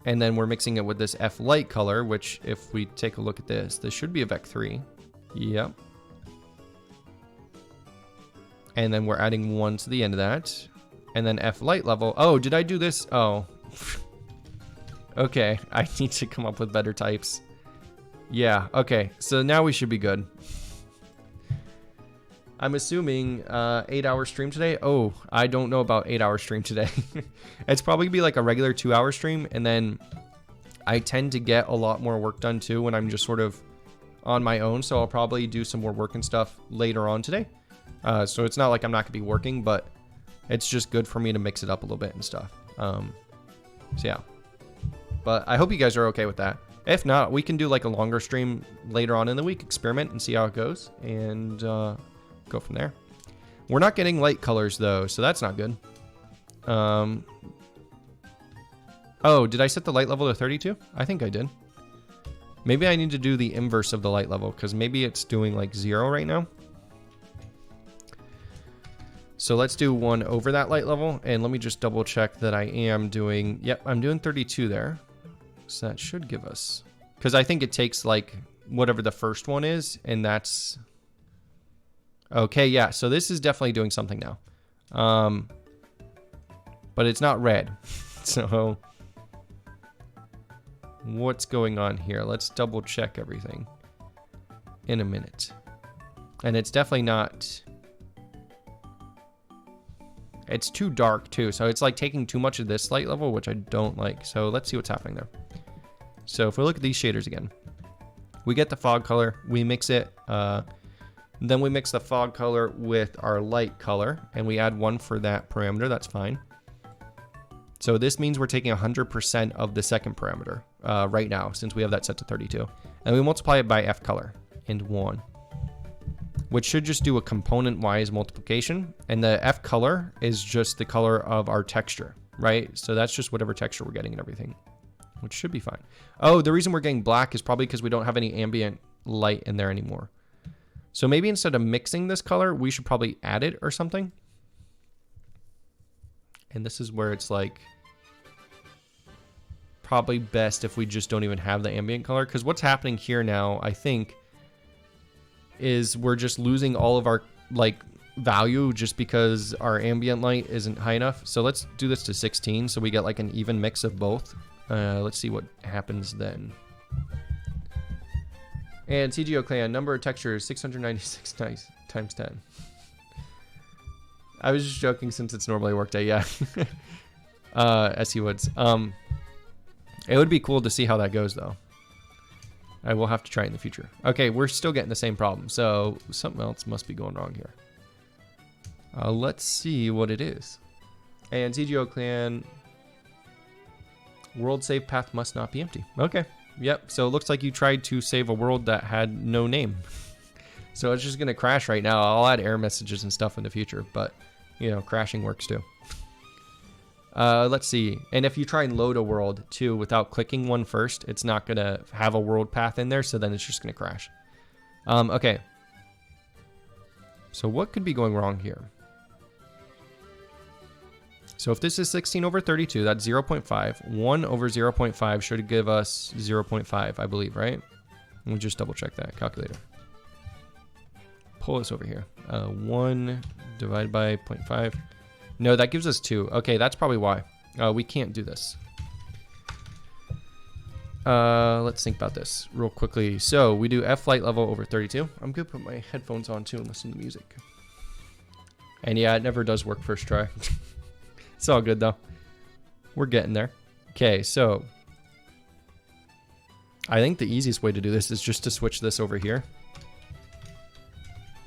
And then we're mixing it with this F light color, which if we take a look at this, this should be a Vec3. Yep. And then we're adding 1 to the end of that. And then F light level. Oh, did I do this? Oh. Okay, I need to come up with better types. Yeah, okay. So now we should be good. I'm assuming 8-hour stream today. Oh, I don't know about 8-hour stream today. It's probably gonna be like a regular 2-hour stream, and then I tend to get a lot more work done too when I'm just sort of on my own. So I'll probably do some more work and stuff later on today. So it's not like I'm not gonna be working, but it's just good for me to mix it up a little bit and stuff. So yeah, but I hope you guys are okay with that. If not, we can do like a longer stream later on in the week, experiment and see how it goes, and go from there. We're not getting light colors though, so that's not good. Oh, did I set the light level to 32? I think I did. Maybe I need to do the inverse of the light level, because maybe it's doing like 0 right now. So let's do 1 over that light level, and let me just double check that I am doing, yep, I'm doing 32 there. So that should give us, because I think it takes like whatever the first one is, and that's, okay, yeah, so this is definitely doing something now. But it's not red. So what's going on here? Let's double check everything in a minute. And it's definitely not, it's too dark too, so it's like taking too much of this light level, which I don't like. So let's see what's happening there. So if we look at these shaders again, we get the fog color, we mix it, then we mix the fog color with our light color, and we add 1 for that parameter. That's fine. So this means we're taking 100% of the second parameter right now, since we have that set to 32, and we multiply it by F color and 1. Which should just do a component-wise multiplication. And the F color is just the color of our texture, right? So that's just whatever texture we're getting and everything, which should be fine. Oh, the reason we're getting black is probably because we don't have any ambient light in there anymore. So maybe instead of mixing this color, we should probably add it or something. And this is where it's like probably best if we just don't even have the ambient color, because what's happening here now, I think, is we're just losing all of our like value just because our ambient light isn't high enough. So let's do this to 16 so we get like an even mix of both. Let's see what happens then. And CGO clan, number of textures 696 times 10. I was just joking since it's normally workday, yeah. SE Woods. It would be cool to see how that goes though. I will have to try it in the future. Okay, we're still getting the same problem, so something else must be going wrong here. Let's see what it is. And CGO clan, world save path must not be empty. Okay, yep, so it looks like you tried to save a world that had no name. So it's just gonna crash right now. I'll add error messages and stuff in the future, but you know, crashing works too. Let's see. And if you try and load a world too without clicking one first, it's not gonna have a world path in there, so then it's just gonna crash. Okay. So what could be going wrong here? So if this is 16 over 32, that's 0.5. 1 over 0.5 should give us 0.5, I believe, right? Let me just double check that calculator. Pull this over here. 1 divided by 0.5. No, that gives us 2. Okay, that's probably why. We can't do this. Let's think about this real quickly. So we do F light level over 32. I'm gonna put my headphones on too and listen to music. And yeah, it never does work first try. It's all good though. We're getting there. Okay, so I think the easiest way to do this is just to switch this over here.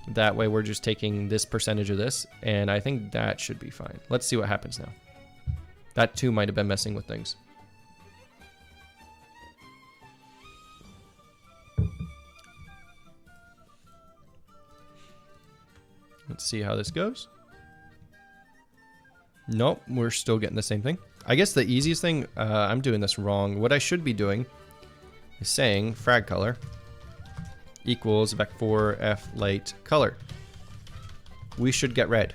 That way we're just taking this percentage of this, and I think that should be fine. Let's see what happens now. That too might have been messing with things. Let's see how this goes. Nope, we're still getting the same thing. I guess the easiest thing, I'm doing this wrong. What I should be doing is saying frag color equals vec4 f light color. We should get red.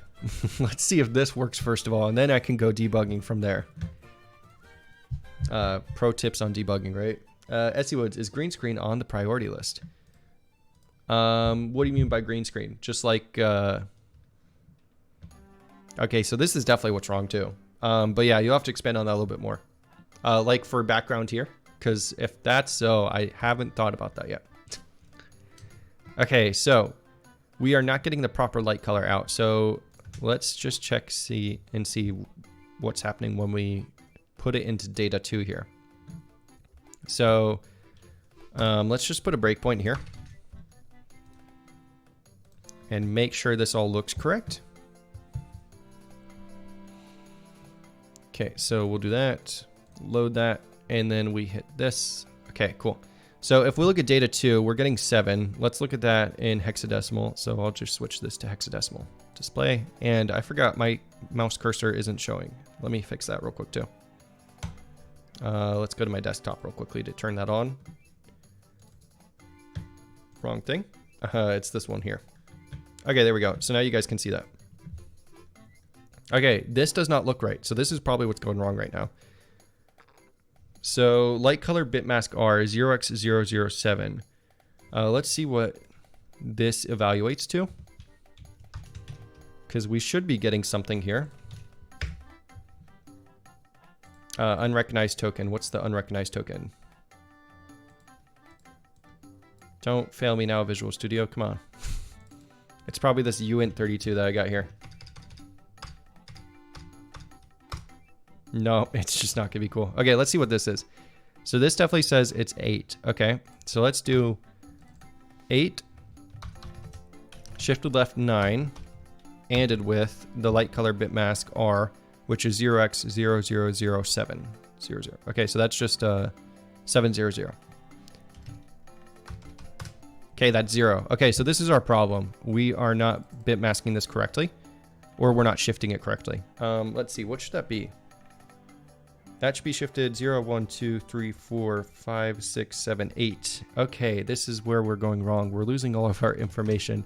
Let's see if this works first of all, and then I can go debugging from there. Pro tips on debugging, right? SE Woods, is green screen on the priority list? What do you mean by green screen? Just like, okay, so this is definitely what's wrong too. But yeah, you'll have to expand on that a little bit more. Like for background here, because if that's so, I haven't thought about that yet. Okay, so we are not getting the proper light color out. So let's just check, see what's happening when we put it into data 2 here. So let's just put a breakpoint here and make sure this all looks correct. Okay, so we'll do that, load that, and then we hit this. Okay, cool. So if we look at data 2, we're getting 7. Let's look at that in hexadecimal. So I'll just switch this to hexadecimal display. And I forgot my mouse cursor isn't showing. Let me fix that real quick too. Let's go to my desktop real quickly to turn that on. Wrong thing. It's this one here. Okay, there we go. So now you guys can see that. Okay, this does not look right. So this is probably what's going wrong right now. So light color bit mask R 0x007. Let's see what this evaluates to, because we should be getting something here. Unrecognized token. What's the unrecognized token? Don't fail me now, Visual Studio. Come on. It's probably this uint32 that I got here. No, it's just not gonna be cool. Okay, let's see what this is. So this definitely says it's 8. Okay, so let's do 8 shifted left 9 anded with the light color bit mask R, which is 0x000700. Okay, so that's just 700. Okay, that's 0. Okay, so this is our problem. We are not bit masking this correctly, or we're not shifting it correctly. Let's see, what should that be? That should be shifted 0, 1, 2, 3, 4, 5, 6, 7, 8. Okay, this is where we're going wrong. We're losing all of our information.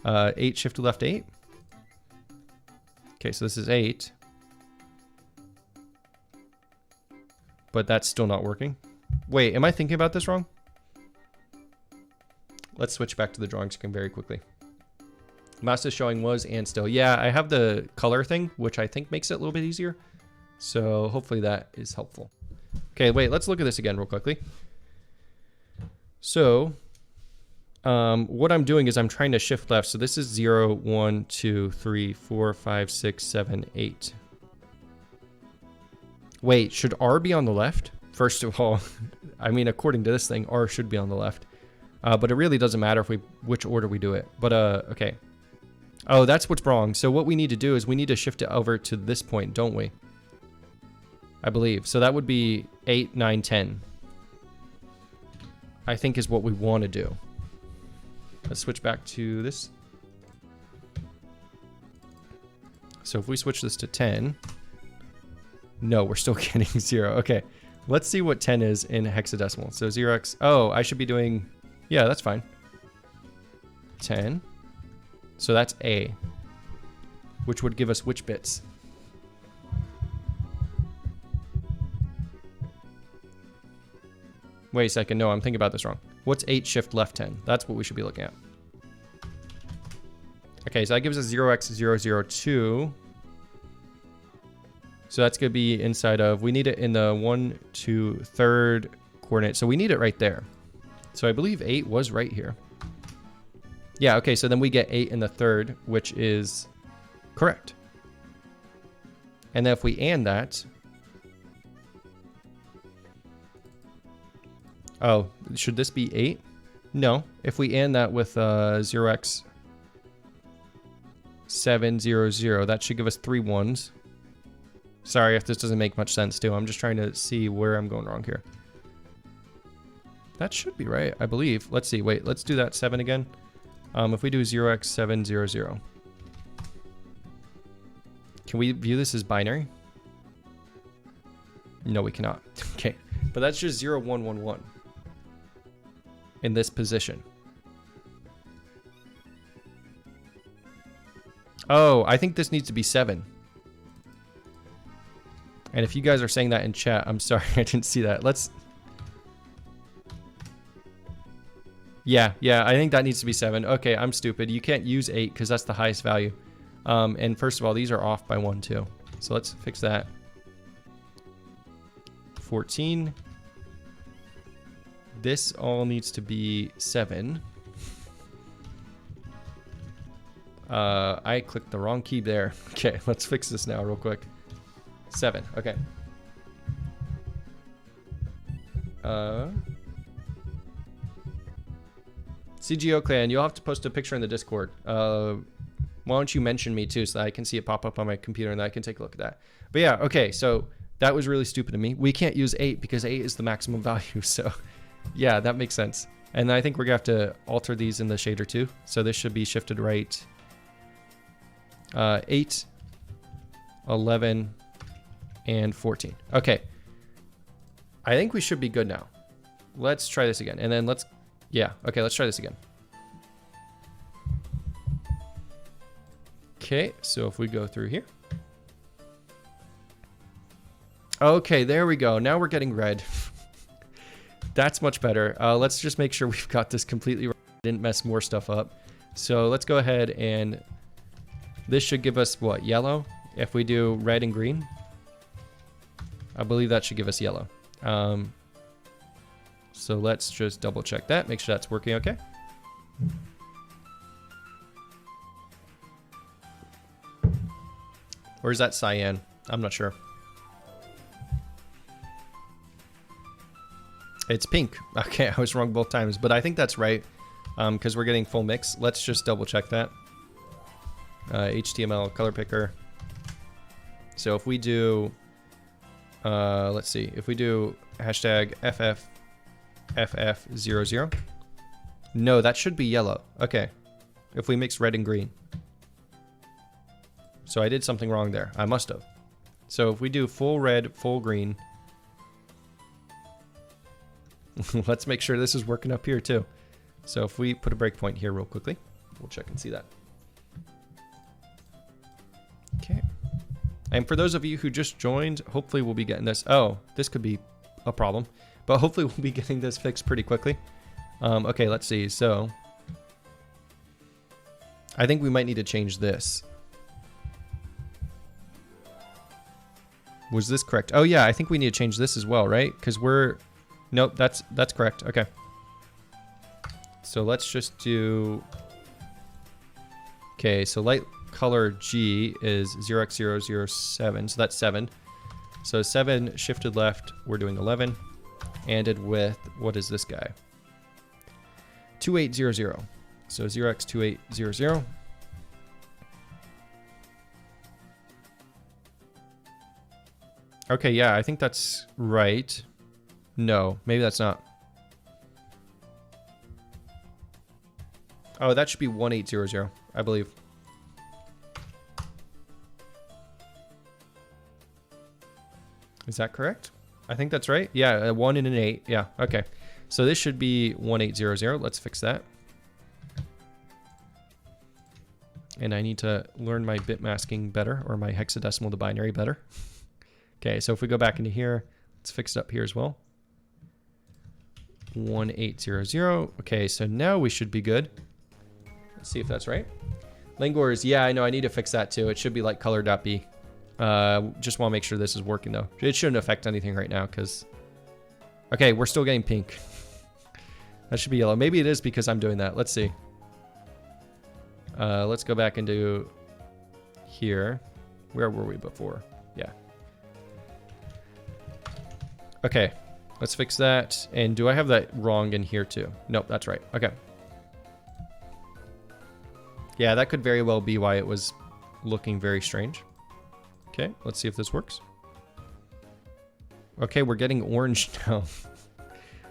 8 shifted left 8. Okay, so this is 8. But that's still not working. Wait, am I thinking about this wrong? Let's switch back to the drawing screen very quickly. Mouse is showing was and still. Yeah, I have the color thing, which I think makes it a little bit easier. So hopefully that is helpful. Okay, wait, let's look at this again real quickly. So what I'm doing is I'm trying to shift left. So this is 0, 1, 2, 3, 4, 5, 6, 7, 8. Wait, should R be on the left? First of all, I mean, according to this thing, R should be on the left. But it really doesn't matter which order we do it. But okay. Oh, that's what's wrong. So what we need to do is we need to shift it over to this point, don't we? I believe. So that would be 8, 9, 10. I think is what we want to do. Let's switch back to this. So if we switch this to 10, no, we're still getting 0. Okay, let's see what 10 is in hexadecimal. So 0x, oh, I should be doing, yeah, that's fine. 10, so that's A, which would give us which bits? Wait a second, no, I'm thinking about this wrong. What's 8 shift left 10? That's what we should be looking at. Okay, so that gives us 0x002. So that's going to be inside of, we need it in the 1, 2, 3rd coordinate. So we need it right there. So I believe 8 was right here. Yeah, okay, so then we get 8 in the 3rd, which is correct. And then if we AND that, oh, should this be 8? No. If we AND that with 0x700, that should give us 3 1s. Sorry if this doesn't make much sense too. I'm just trying to see where I'm going wrong here. That should be right, I believe. Let's see. Wait, let's do that 7 again. If we do 0x700. Can we view this as binary? No, we cannot. Okay. But that's just 0, 1, 1, 1. In this position. Oh, I think this needs to be 7. And if you guys are saying that in chat, I'm sorry, I didn't see that. Let's... Yeah, I think that needs to be 7. Okay, I'm stupid. You can't use 8 because that's the highest value. And first of all, these are off by 1 too. So let's fix that. 14. This all needs to be 7. I clicked the wrong key there. Okay, let's fix this now real quick. 7, okay. CGO Clan, you'll have to post a picture in the Discord. Why don't you mention me too so that I can see it pop up on my computer and I can take a look at that. But yeah, okay, so that was really stupid of me. We can't use 8 because 8 is the maximum value, so yeah, that makes sense. And I think we're gonna have to alter these in the shader too. So this should be shifted right. 8, 11, and 14. Okay. I think we should be good now. Let's try this again. And then let's, yeah, okay, let's try this again. Okay, so if we go through here. Okay, there we go. Now we're getting red. That's much better. Let's just make sure we've got this completely right. Didn't mess more stuff up. So let's go ahead and this should give us what, yellow? If we do red and green. I believe that should give us yellow. So let's just double check that, make sure that's working okay. Or is that cyan? I'm not sure. It's pink. Okay, I was wrong both times, but I think that's right because we're getting full mix. Let's just double check that. HTML color picker. So if we do, let's see, if we do hashtag FFFF00, no, that should be yellow. Okay, if we mix red and green. So I did something wrong there. I must have. So if we do full red, full green, let's make sure this is working up here too. So if we put a breakpoint here real quickly, we'll check and see that. Okay. And for those of you who just joined, hopefully we'll be getting this. Oh, this could be a problem, but hopefully we'll be getting this fixed pretty quickly. Okay, let's see. So I think we might need to change this. Was this correct? Oh yeah, I think we need to change this as well, right? Because we're, nope, that's correct. Okay. So let's just do, okay, so light color G is 0x007, so that's 7. So 7 shifted left, we're doing 11. Anded with, what is this guy? 2800. So 0x2800. Okay, yeah, I think that's right. No, maybe that's not. Oh, that should be 1800, I believe. Is that correct? I think that's right. Yeah, a 1 and an 8. Yeah, okay. So this should be 1800. Let's fix that. And I need to learn my bit masking better, or my hexadecimal to binary better. Okay, so if we go back into here, let's fix it up here as well. 1800. Okay, so now we should be good. Let's see if that's right. Langors, yeah, I know, I need to fix that too. It should be like color.b. Just want to make sure this is working though. It shouldn't affect anything right now because... Okay, we're still getting pink. That should be yellow. Maybe it is because I'm doing that. Let's see. Let's go back into here. Where were we before? Yeah. Okay, let's fix that. And do I have that wrong in here too? Nope, that's right. Okay. Yeah, that could very well be why it was looking very strange. Okay, let's see if this works. Okay, we're getting orange now.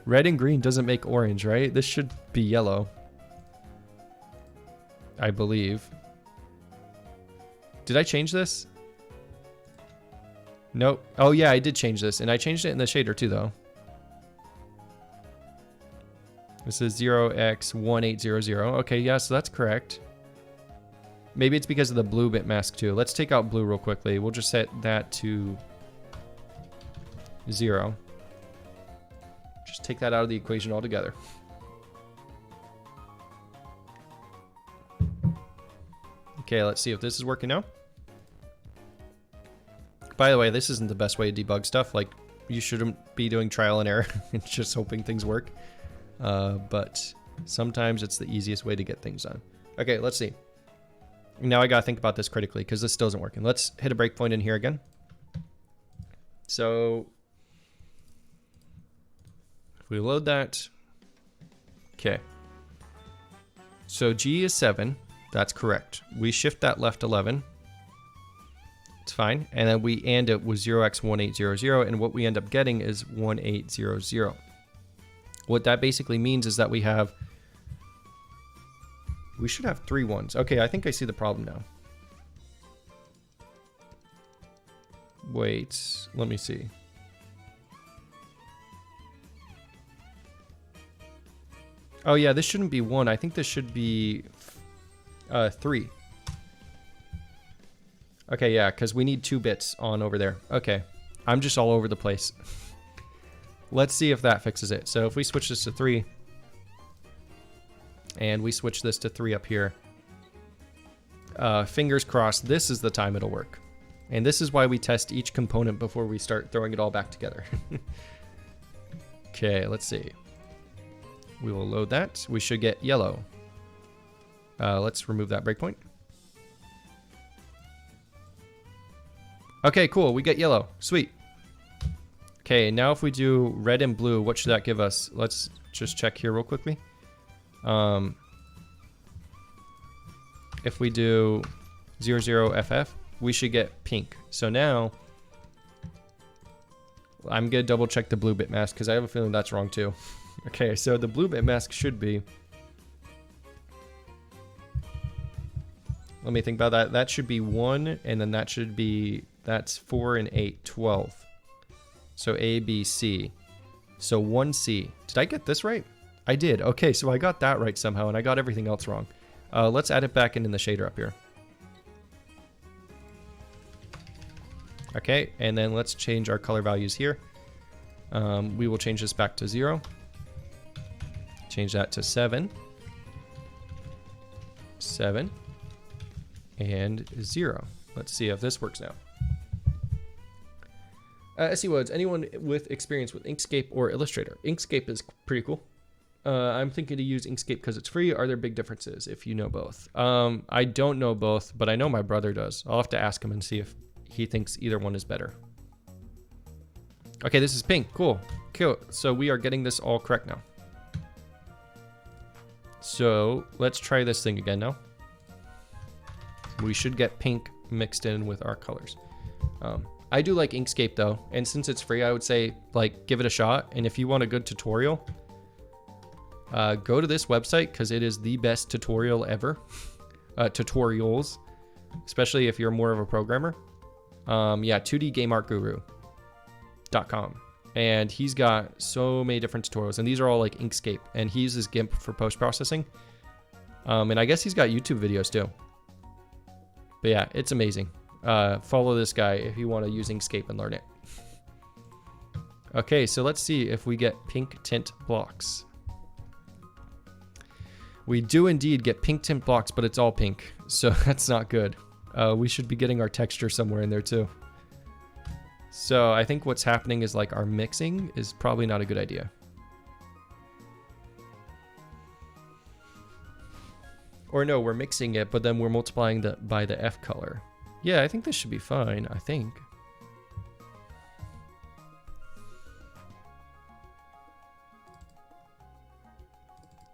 Red and green doesn't make orange, right? This should be yellow, I believe. Did I change this? Nope. Oh yeah, I did change this, and I changed it in the shader too, though. This is 0x1800. Okay, yeah, so that's correct. Maybe it's because of the blue bit mask too. Let's take out blue real quickly. We'll just set that to 0. Just take that out of the equation altogether. Okay, let's see if this is working now. By the way, this isn't the best way to debug stuff. Like, you shouldn't be doing trial and error and just hoping things work. But sometimes it's the easiest way to get things done. Okay, let's see. Now I gotta think about this critically because this still isn't working. Let's hit a breakpoint in here again. So if we load that, okay. So G is 7, that's correct. We shift that left 11. It's fine. And then we AND it with 0x1800, and what we end up getting is 1800. What that basically means is that we should have 3 ones. Okay, I think I see the problem now. Wait, let me see. Oh yeah, this shouldn't be 1. I think this should be 3. Okay, yeah, because we need 2 bits on over there. Okay, I'm just all over the place. Let's see if that fixes it. So if we switch this to 3, and we switch this to 3 up here, fingers crossed, this is the time it'll work. And this is why we test each component before we start throwing it all back together. Okay, let's see. We will load that. We should get yellow. Let's remove that breakpoint. Okay, cool. We get yellow. Sweet. Okay, now if we do red and blue, what should that give us? Let's just check here real quickly. If we do 00FF, we should get pink. So now I'm gonna double check the blue bit mask because I have a feeling that's wrong too. Okay, so the blue bit mask should be, let me think about that. That should be 1, and then that should be That's 4 and 8, 12. So A, B, C. So 1C. Did I get this right? I did. Okay, so I got that right somehow, and I got everything else wrong. Let's add it back in the shader up here. Okay, and then let's change our color values here. We will change this back to 0. Change that to 7. 7. And 0. Let's see if this works now. SE Woods, anyone with experience with Inkscape or Illustrator? Inkscape is pretty cool. I'm thinking to use Inkscape because it's free. Are there big differences if you know both? I don't know both, but I know my brother does. I'll have to ask him and see if he thinks either one is better. Okay, this is pink. Cool. Cool. So we are getting this all correct now. So let's try this thing again now. We should get pink mixed in with our colors. I do like Inkscape though, and since it's free, I would say like give it a shot. And if you want a good tutorial, go to this website because it is the best tutorial ever. Tutorials, especially if you're more of a programmer. Yeah, 2dgameartguru.com. And he's got so many different tutorials, and these are all like Inkscape, and he uses GIMP for post-processing. And I guess he's got YouTube videos too. But yeah, it's amazing. Follow this guy if you want to use Inkscape and learn it. Okay, so let's see if we get pink tint blocks. We do indeed get pink tint blocks, but it's all pink, so that's not good. We should be getting our texture somewhere in there too. So I think what's happening is like our mixing is probably not a good idea. Or no, we're mixing it, but then we're multiplying by the F color. Yeah, I think this should be fine, I think.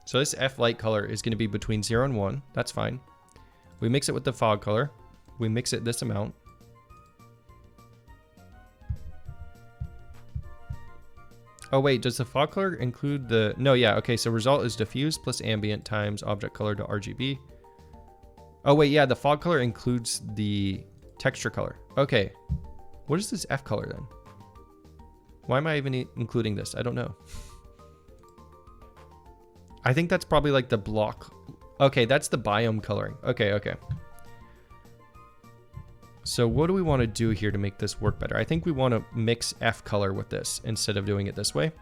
So this F light color is going to be between 0 and 1. That's fine. We mix it with the fog color. We mix it this amount. Oh wait, does the fog color include the... No, yeah, okay, so result is diffuse plus ambient times object color to RGB. Oh wait, yeah, the fog color includes the texture color. Okay, what is this F color then? Why am I even including this? I don't know. I think that's probably like the block. Okay, that's the biome coloring. Okay, okay. So what do we want to do here to make this work better? I think we want to mix F color with this instead of doing it this way.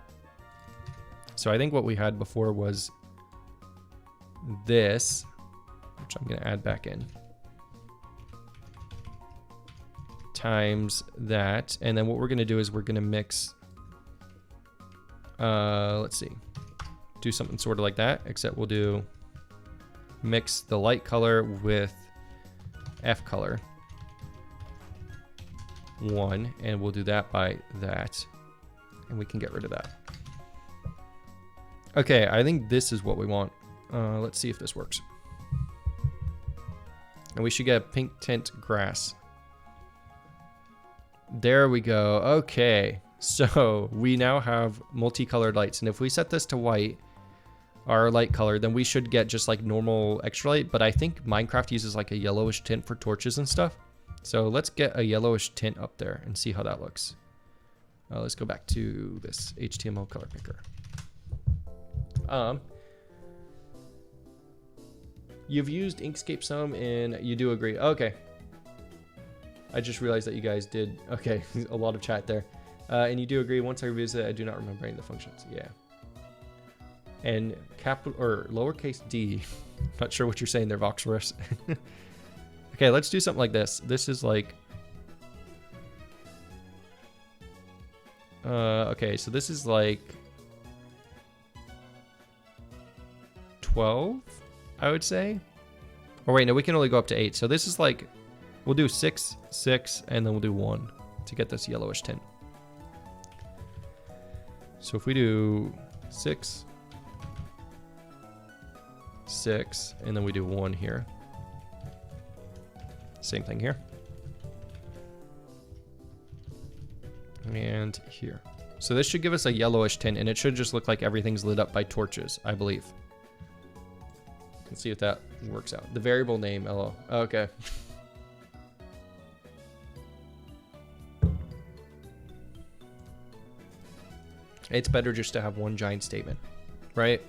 So I think what we had before was this, which I'm going to add back in, times that. And then what we're going to do is we're going to mix, let's see, do something sort of like that, except we'll do mix the light color with F color. 1, and we'll do that by that, and we can get rid of that. Okay, I think this is what we want. Let's see if this works. And we should get pink tint grass. There we go. Okay, so we now have multicolored lights, and if we set this to white, our light color, then we should get just like normal extra light, but I think Minecraft uses like a yellowish tint for torches and stuff. So let's get a yellowish tint up there and see how that looks. Let's go back to this HTML color picker. You've used Inkscape some and you do agree. Okay. I just realized that you guys did. Okay, a lot of chat there. And you do agree. Once I revisit, I do not remember any of the functions. Yeah. And capital or lowercase d. Not sure what you're saying there, Voxorus. Okay, let's do something like this. This is like... okay, so this is like... 12, I would say. Or wait, no, we can only go up to 8. So this is like... We'll do 6, 6, and then we'll do 1 to get this yellowish tint. So if we do 6, 6, and then we do 1 here. Same thing here. And here. So this should give us a yellowish tint, and it should just look like everything's lit up by torches, I believe. Let's see if that works out. The variable name, LO. Okay. It's better just to have one giant statement, right?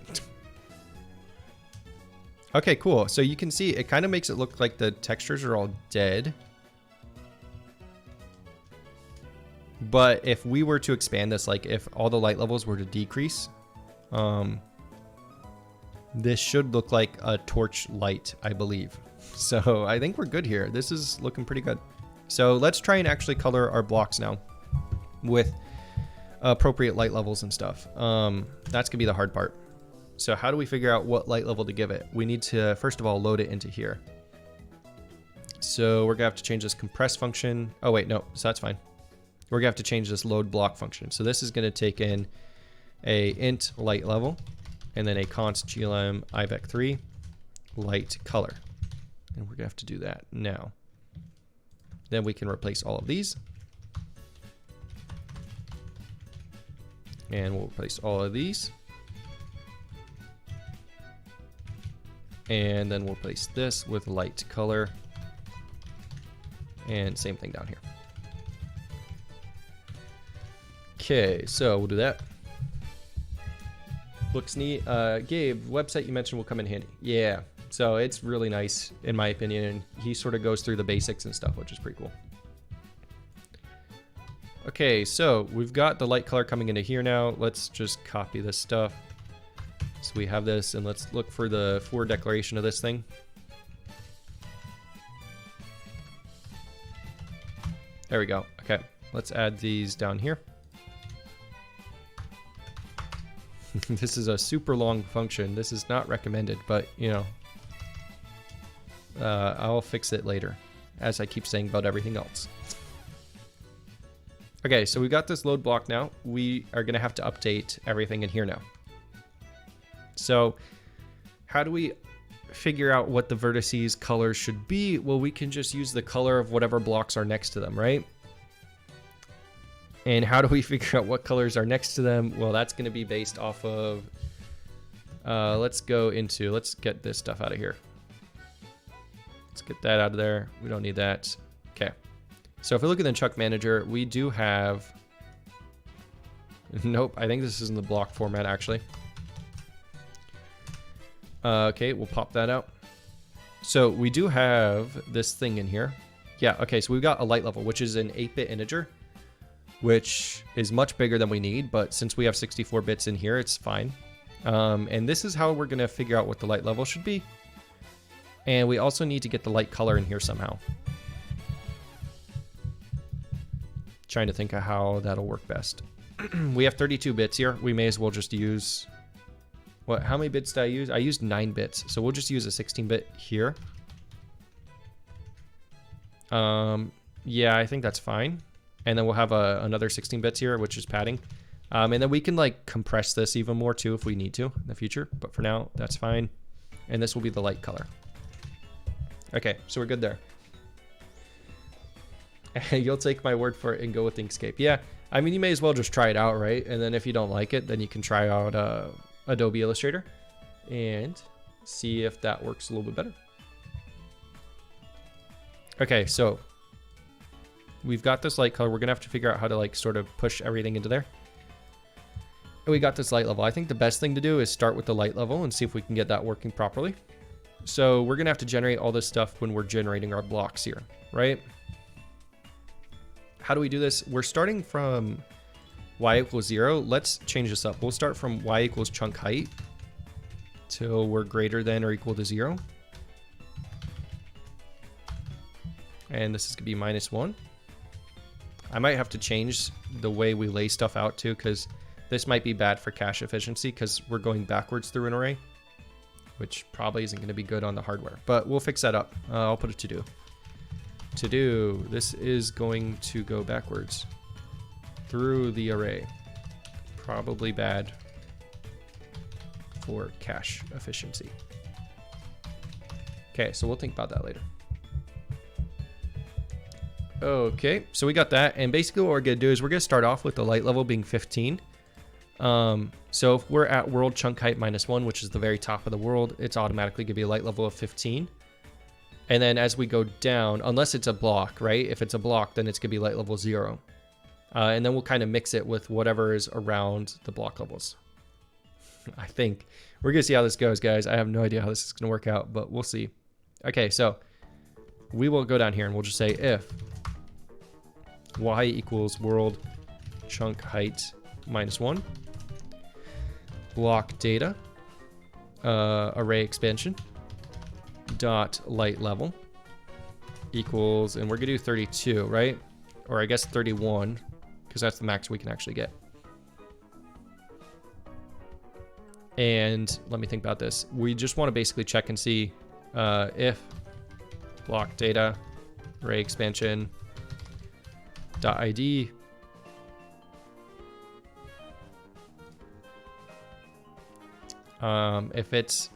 Okay, cool. So you can see it kind of makes it look like the textures are all dead. But if we were to expand this, like if all the light levels were to decrease, this should look like a torch light, I believe. So I think we're good here. This is looking pretty good. So let's try and actually color our blocks now with appropriate light levels and stuff. That's gonna be the hard part. So how do we figure out what light level to give it? We need to, first of all, load it into here. So we're gonna have to change this compress function. Oh wait, no, so that's fine. We're gonna have to change this load block function. So this is gonna take in a int light level and then a const glm ibec3 light color. And we're gonna have to do that now. Then we can replace all of these. And we'll replace all of these. And then we'll replace this with light color. And same thing down here. Okay, so we'll do that. Looks neat. Gabe, the website you mentioned will come in handy. Yeah, so it's really nice in my opinion. And he sort of goes through the basics and stuff, which is pretty cool. Okay, so we've got the light color coming into here now. Let's just copy this stuff. So we have this, and let's look for the for declaration of this thing. There we go. Okay, let's add these down here. This is a super long function. This is not recommended, but you know, I'll fix it later, as I keep saying about everything else. Okay, so we got this load block now. We are gonna have to update everything in here now. So how do we figure out what the vertices colors should be? Well, we can just use the color of whatever blocks are next to them, right? And how do we figure out what colors are next to them? Well, that's going to be based off of, let's get this stuff out of here. Let's get that out of there. We don't need that. Okay. So if we look at the Chuck Manager, we do have, nope, I think this is in the block format actually. Okay, we'll pop that out. So we do have this thing in here. Yeah, okay, so we've got a light level, which is an 8-bit integer, which is much bigger than we need, but since we have 64 bits in here, it's fine. And this is how we're gonna figure out what the light level should be. And we also need to get the light color in here somehow. Trying to think of how that'll work best. We have 32 bits here. We may as well just use, what, how many bits did I use? I used 9 bits, so we'll just use a 16-bit here. Yeah, I think that's fine. And then we'll have another 16 bits here, which is padding. And then we can like compress this even more too if we need to in the future. But for now, that's fine. And this will be the light color. Okay, so we're good there. You'll take my word for it and go with Inkscape. Yeah, I mean, you may as well just try it out, right? And then if you don't like it, then you can try out Adobe Illustrator and see if that works a little bit better. Okay, so we've got this light color. We're gonna have to figure out how to like sort of push everything into there. And we got this light level. I think the best thing to do is start with the light level and see if we can get that working properly. So we're gonna have to generate all this stuff when we're generating our blocks here, right? How do we do this? We're starting from y equals 0. Let's change this up. We'll start from y equals chunk height till we're greater than or equal to 0. And this is gonna be -1. I might have to change the way we lay stuff out too, because this might be bad for cache efficiency because we're going backwards through an array, which probably isn't going to be good on the hardware, but we'll fix that up. I'll put a to do. To do, this is going to go backwards through the array. Probably bad for cache efficiency. Okay, so we'll think about that later. Okay, so we got that, and basically what we're gonna do is we're gonna start off with the light level being 15. So if we're at world chunk height -1, which is the very top of the world, it's automatically gonna be a light level of 15. And then as we go down, unless it's a block, right? If it's a block, then it's gonna be light level 0. And then we'll kind of mix it with whatever is around the block levels. I think we're going to see how this goes, guys. I have no idea how this is going to work out, but we'll see. Okay, so we will go down here and we'll just say if y equals world chunk height -1, block data, array expansion, dot light level equals, and we're going to do 32, right? Or I guess 31, because that's the max we can actually get. And let me think about this. We just want to basically check and see if block data array expansion dot ID if it's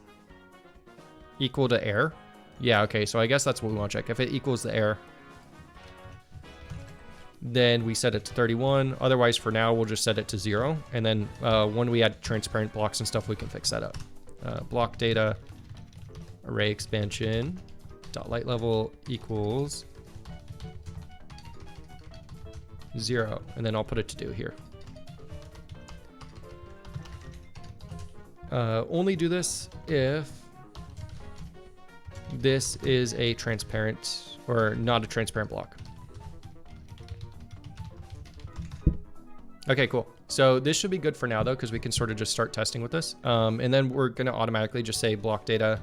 equal to error. Yeah, okay, so I guess that's what we want to check. If it equals the error, then we set it to 31. Otherwise, for now, we'll just set it to 0. And then when we add transparent blocks and stuff, we can fix that up. Block data array expansion dot light level equals 0. And then I'll put it to do here. Only do this if this is a transparent or not a transparent block. Okay, cool. So this should be good for now though, because we can sort of just start testing with this. And then we're going to automatically just say block data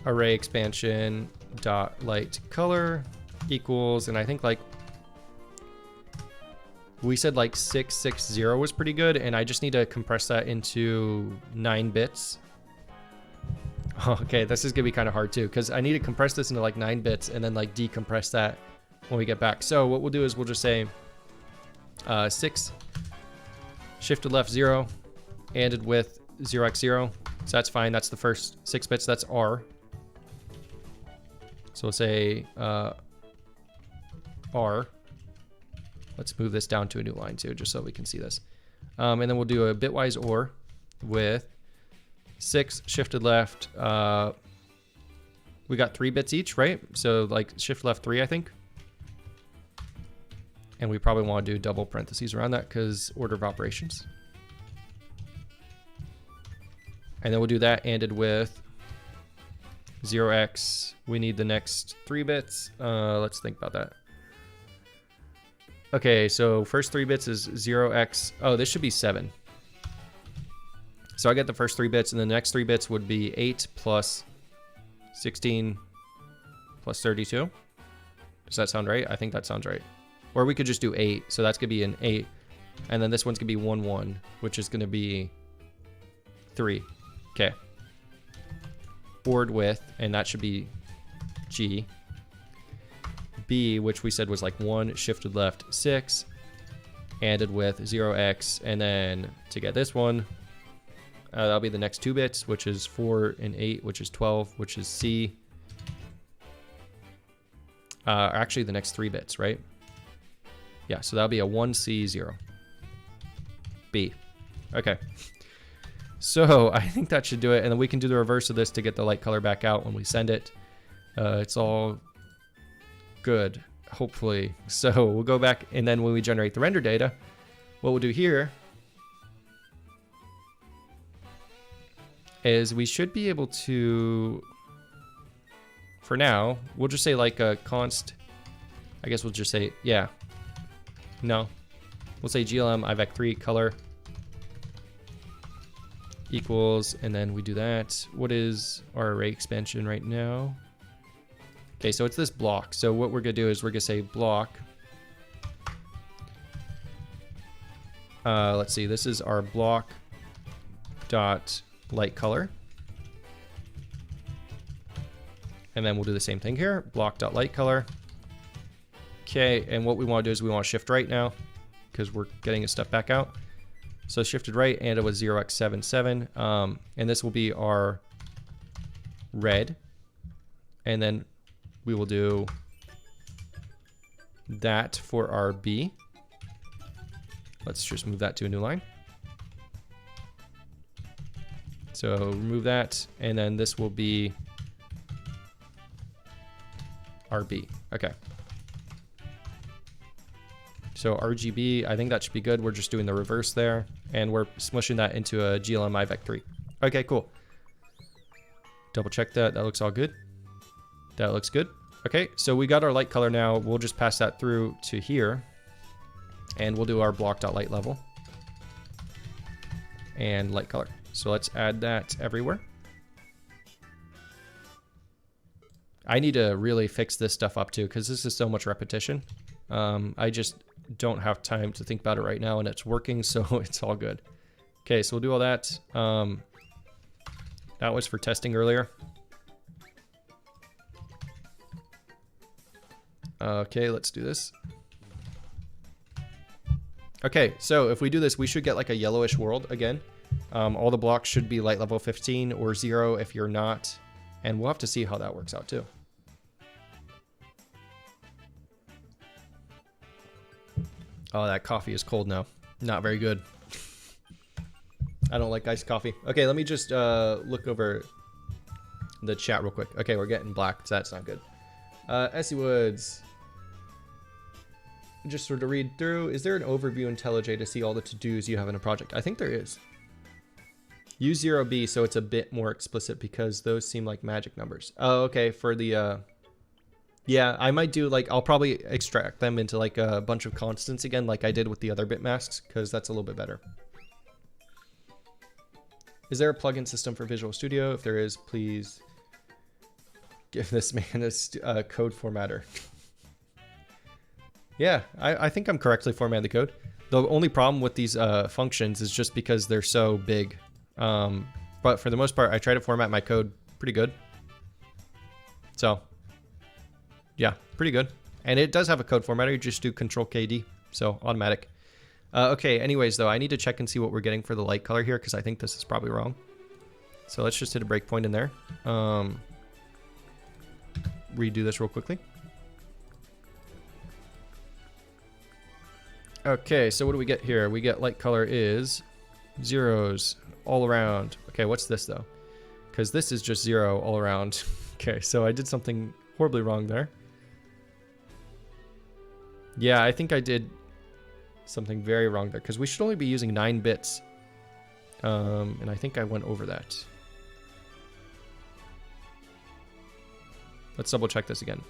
array expansion dot light color equals, and I think like we said like 660 was pretty good, and I just need to compress that into 9 bits. Okay, this is gonna be kind of hard too, because I need to compress this into like 9 bits and then like decompress that when we get back. So what we'll do is we'll just say 6 shifted left 0 ANDed with 0x0. So that's fine. That's the first 6 bits. That's R. So we'll say R. Let's move this down to a new line too, just so we can see this. And then we'll do a bitwise OR with 6 shifted left. We got 3 bits each, right? So like shift left 3, I think. And we probably want to do double parentheses around that because order of operations. And then we'll do that ANDed with 0x. We need the next 3 bits. Let's think about that. Okay, so first 3 bits is 0x. Oh, this should be 7. So I get the first 3 bits, and the next 3 bits would be 8 plus 16 plus 32. Does that sound right? I think that sounds right. Or we could just do 8. So that's going to be an 8. And then this one's going to be 1, 1, which is going to be 3. Okay. ORed with, and that should be G. B, which we said was like 1 shifted left 6. ANDed with 0x. And then to get this one, that'll be the next 2 bits, which is 4 and 8, which is 12, which is C. Actually, the next 3 bits, right? Yeah, so that'll be a 1C0. B. Okay. So I think that should do it. And then we can do the reverse of this to get the light color back out when we send it. It's all good, hopefully. So we'll go back, and then when we generate the render data, what we'll do here is we should be able to, for now, we'll just say like a const, I guess we'll just say, yeah. No. We'll say glm ivec3 color equals, and then we do that. What is our array expansion right now? Okay, so it's this block. So what we're gonna do is we're gonna say block. Let's see, this is our block dot light color. And then we'll do the same thing here, block dot light color. Okay, and what we want to do is we want to shift right now because we're getting his stuff back out. So shifted right, and it was 0x77. And this will be our red. And then we will do that for our B. Let's just move that to a new line. So remove that, and then this will be our B. Okay. So RGB, I think that should be good. We're just doing the reverse there, and we're smushing that into a GLM IVEC3. Okay, cool. Double check that. That looks all good. That looks good. Okay, so we got our light color now. We'll just pass that through to here, and we'll do our block.light level and light color. So let's add that everywhere. I need to really fix this stuff up too, because this is so much repetition. I just don't have time to think about it right now, and it's working, so it's all good. Okay, so we'll do all that. That was for testing earlier. Okay, let's do this. Okay, so if we do this, we should get like a yellowish world again. All the blocks should be light level 15 or 0 if you're not, and we'll have to see how that works out too. Oh, that coffee is cold now. Not very good. I don't like iced coffee. Okay, let me just look over the chat real quick. Okay, we're getting black, so that's not good. Essie Woods. Just sort of read through. Is there an overview in IntelliJ to see all the to-dos you have in a project? I think there is. Use Rgb so it's a bit more explicit because those seem like magic numbers. Oh, okay, for the... Yeah, I might do like, I'll probably extract them into like a bunch of constants again, like I did with the other bit masks, because that's a little bit better. Is there a plugin system for Visual Studio? If there is, please give this man a code formatter. Yeah, I think I'm correctly formatting the code. The only problem with these functions is just because they're so big. But for the most part, I try to format my code pretty good. So... yeah, pretty good. And it does have a code formatter. You just do Control-KD, so automatic. Okay, anyways, though, I need to check and see what we're getting for the light color here, because I think this is probably wrong. So let's just hit a breakpoint in there. Redo this real quickly. Okay, so what do we get here? We get light color is 0s all around. Okay, what's this, though? Because this is just 0 all around. Okay, so I did something horribly wrong there. Yeah, I think I did something very wrong there, because we should only be using 9 bits. And I think I went over that. Let's double check this again.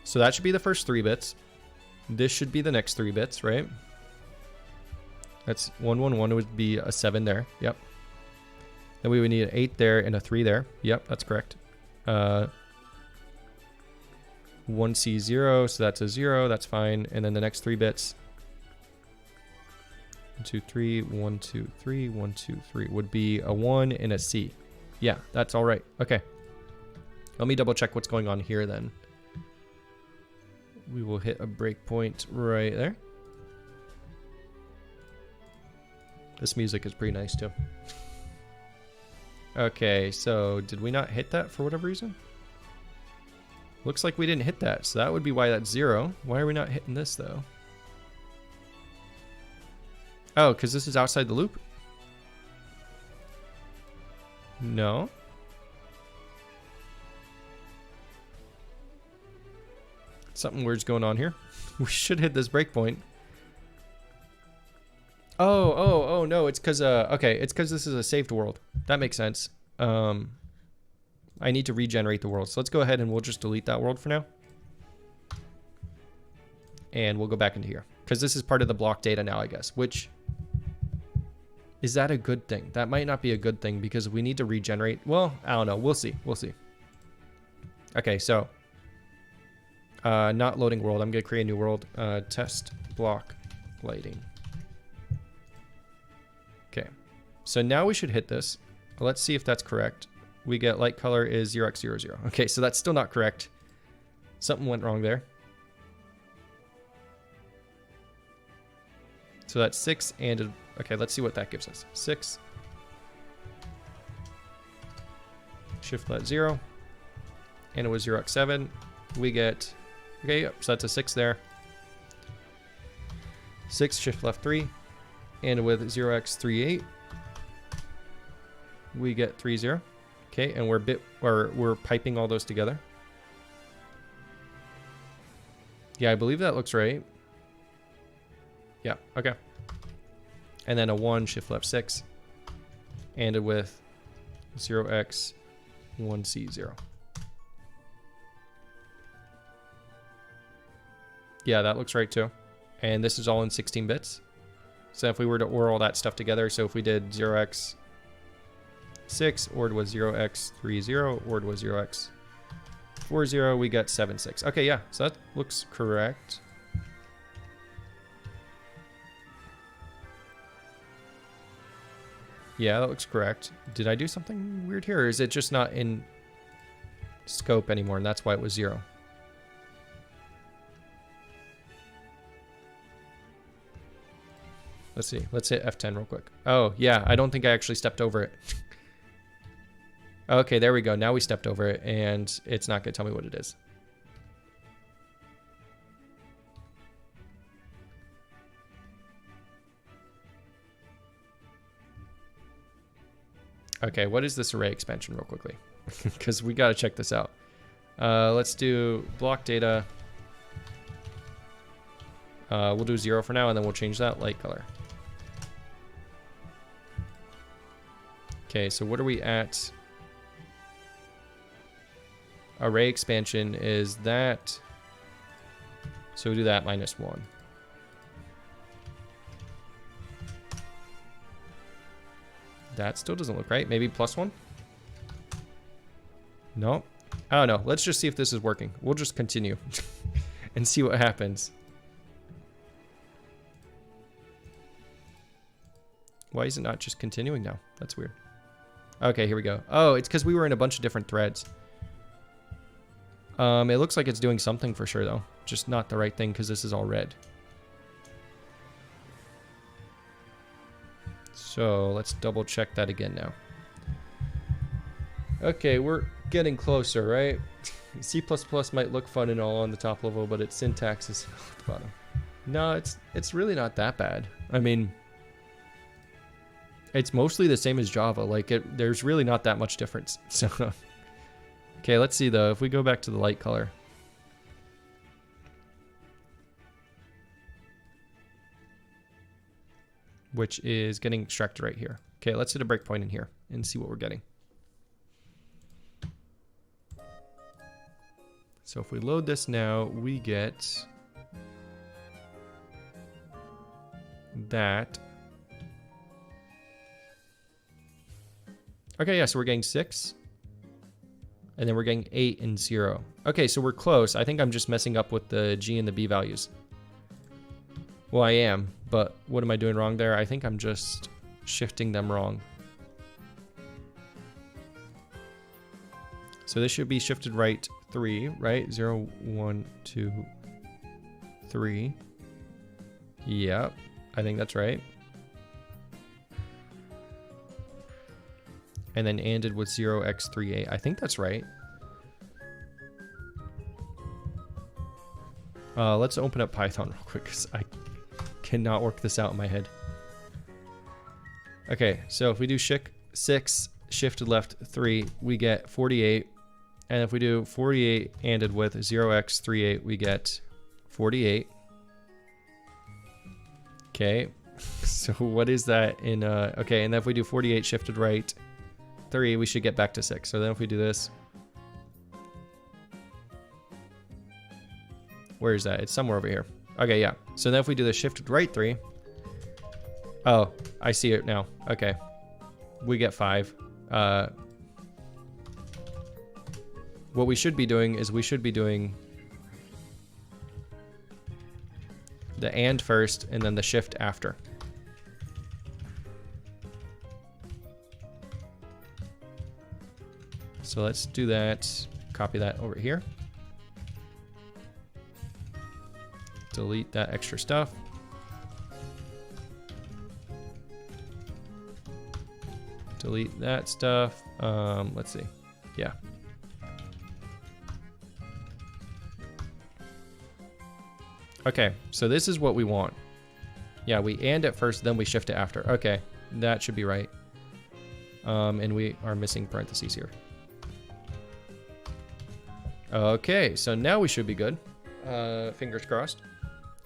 So that should be the first 3 bits. This should be the next 3 bits, right? That's 111 would be a 7 there. Yep. Then we would need an 8 there and a 3 there. Yep, that's correct. 1C0, so that's a 0, that's fine. And then the next 3 bits. 1, 2, 3, 1, 2, 3, 1, 2, 3 would be a 1 and a C. Yeah, that's all right. Okay. Let me double check what's going on here then. We will hit a breakpoint right there. This music is pretty nice too. Okay, so did we not hit that for whatever reason? Looks like we didn't hit that, so that would be why that's 0. Why are we not hitting this though? Oh, because this is outside the loop? No. Something weird's going on here. We should hit this breakpoint. Oh, no, it's because, okay, it's because this is a saved world. That makes sense. I need to regenerate the world. So let's go ahead and we'll just delete that world for now. And we'll go back into here. Because this is part of the block data now, I guess. Which, is that a good thing? That might not be a good thing because we need to regenerate. Well, I don't know. We'll see. We'll see. Okay, so. Not loading world. I'm going to create a new world. Test block lighting. Okay. So now we should hit this. Let's see if that's correct. We get light color is 0x00. Okay, so that's still not correct. Something went wrong there. So that's 6 and... okay, let's see what that gives us. 6. Shift left 0. And it was 0x7. We get... okay, yep, so that's a 6 there. 6, shift left 3. And with 0x38, we get 30. Okay, and we're piping all those together. Yeah, I believe that looks right. Yeah, okay. And then a 1 shift left 6 ANDed with 0x 1c0. Yeah, that looks right too. And this is all in 16 bits. So if we were to OR all that stuff together, so if we did 0x 6, ORed was 0x 30, ORed was 0x 40, we got 7 6. Okay, yeah, so that looks correct. Yeah, that looks correct. Did I do something weird here, or is it just not in scope anymore, and that's why it was 0? Let's see. Let's hit F10 real quick. Oh, yeah, I don't think I actually stepped over it. Okay, there we go. Now we stepped over it, and it's not going to tell me what it is. Okay, what is this array expansion real quickly? Because we got to check this out. Let's do block data. We'll do 0 for now, and then we'll change that light color. Okay, so what are we at? Array expansion is that. So we do that -1. That still doesn't look right. Maybe +1? No. I don't know. Let's just see if this is working. We'll just continue and see what happens. Why is it not just continuing now? That's weird. Okay, here we go. Oh, it's because we were in a bunch of different threads. It looks like it's doing something for sure, though. Just not the right thing because this is all red. So let's double check that again now. Okay, we're getting closer, right? C++ might look fun and all on the top level, but its syntax is at the bottom. No, it's really not that bad. I mean, it's mostly the same as Java. Like, there's really not that much difference. So, okay, let's see though. If we go back to the light color. Which is getting extracted right here. Okay, let's hit a breakpoint in here and see what we're getting. So if we load this now, we get that. Okay, yeah, so we're getting 6. And then we're getting 8 and 0. Okay, so we're close. I think I'm just messing up with the G and the B values. Well, I am, but what am I doing wrong there? I think I'm just shifting them wrong. So this should be shifted right 3, right? 0, 1, 2, 3. Yep, I think that's right. And then ANDed with 0x38. I think that's right. Let's open up Python real quick because I cannot work this out in my head. Okay, so if we do 6 shifted left 3, we get 48. And if we do 48 ANDed with 0x38, we get 48. Okay, so what is that in, okay, and then if we do 48 shifted right 3, we should get back to 6. So then if we do this, where is that? It's somewhere over here. Okay, yeah. So then if we do the shifted right 3, oh, I see it now. Okay, we get 5. What we should be doing is we should be doing the AND first and then the shift after. So let's do that. Copy that over here. Delete that extra stuff. Delete that stuff. Let's see. Yeah. Okay, so this is what we want. Yeah, we AND it first, then we shift it after. Okay, that should be right. And we are missing parentheses here. Okay, so now we should be good. Fingers crossed.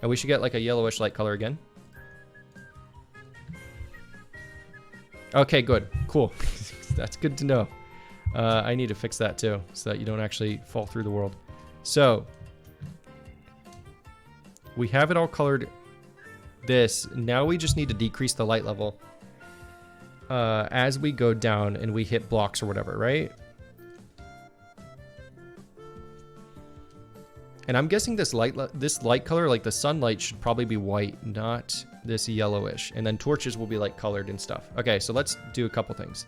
And we should get like a yellowish light color again. Okay, good. Cool. That's good to know. I need to fix that too, so that you don't actually fall through the world. So, we have it all colored this. Now we just need to decrease the light level as we go down and we hit blocks or whatever, right? And I'm guessing this light color, like the sunlight, should probably be white, not this yellowish. And then torches will be like colored and stuff. Okay, so let's do a couple things.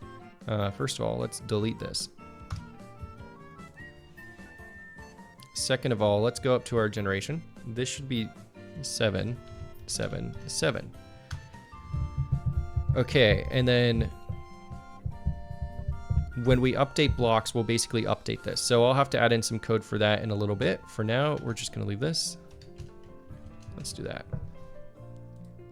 First of all, let's delete this. Second of all, let's go up to our generation. This should be 7, 7, 7. Okay, and then when we update blocks, we'll basically update this. So I'll have to add in some code for that in a little bit. For now, we're just gonna leave this. Let's do that.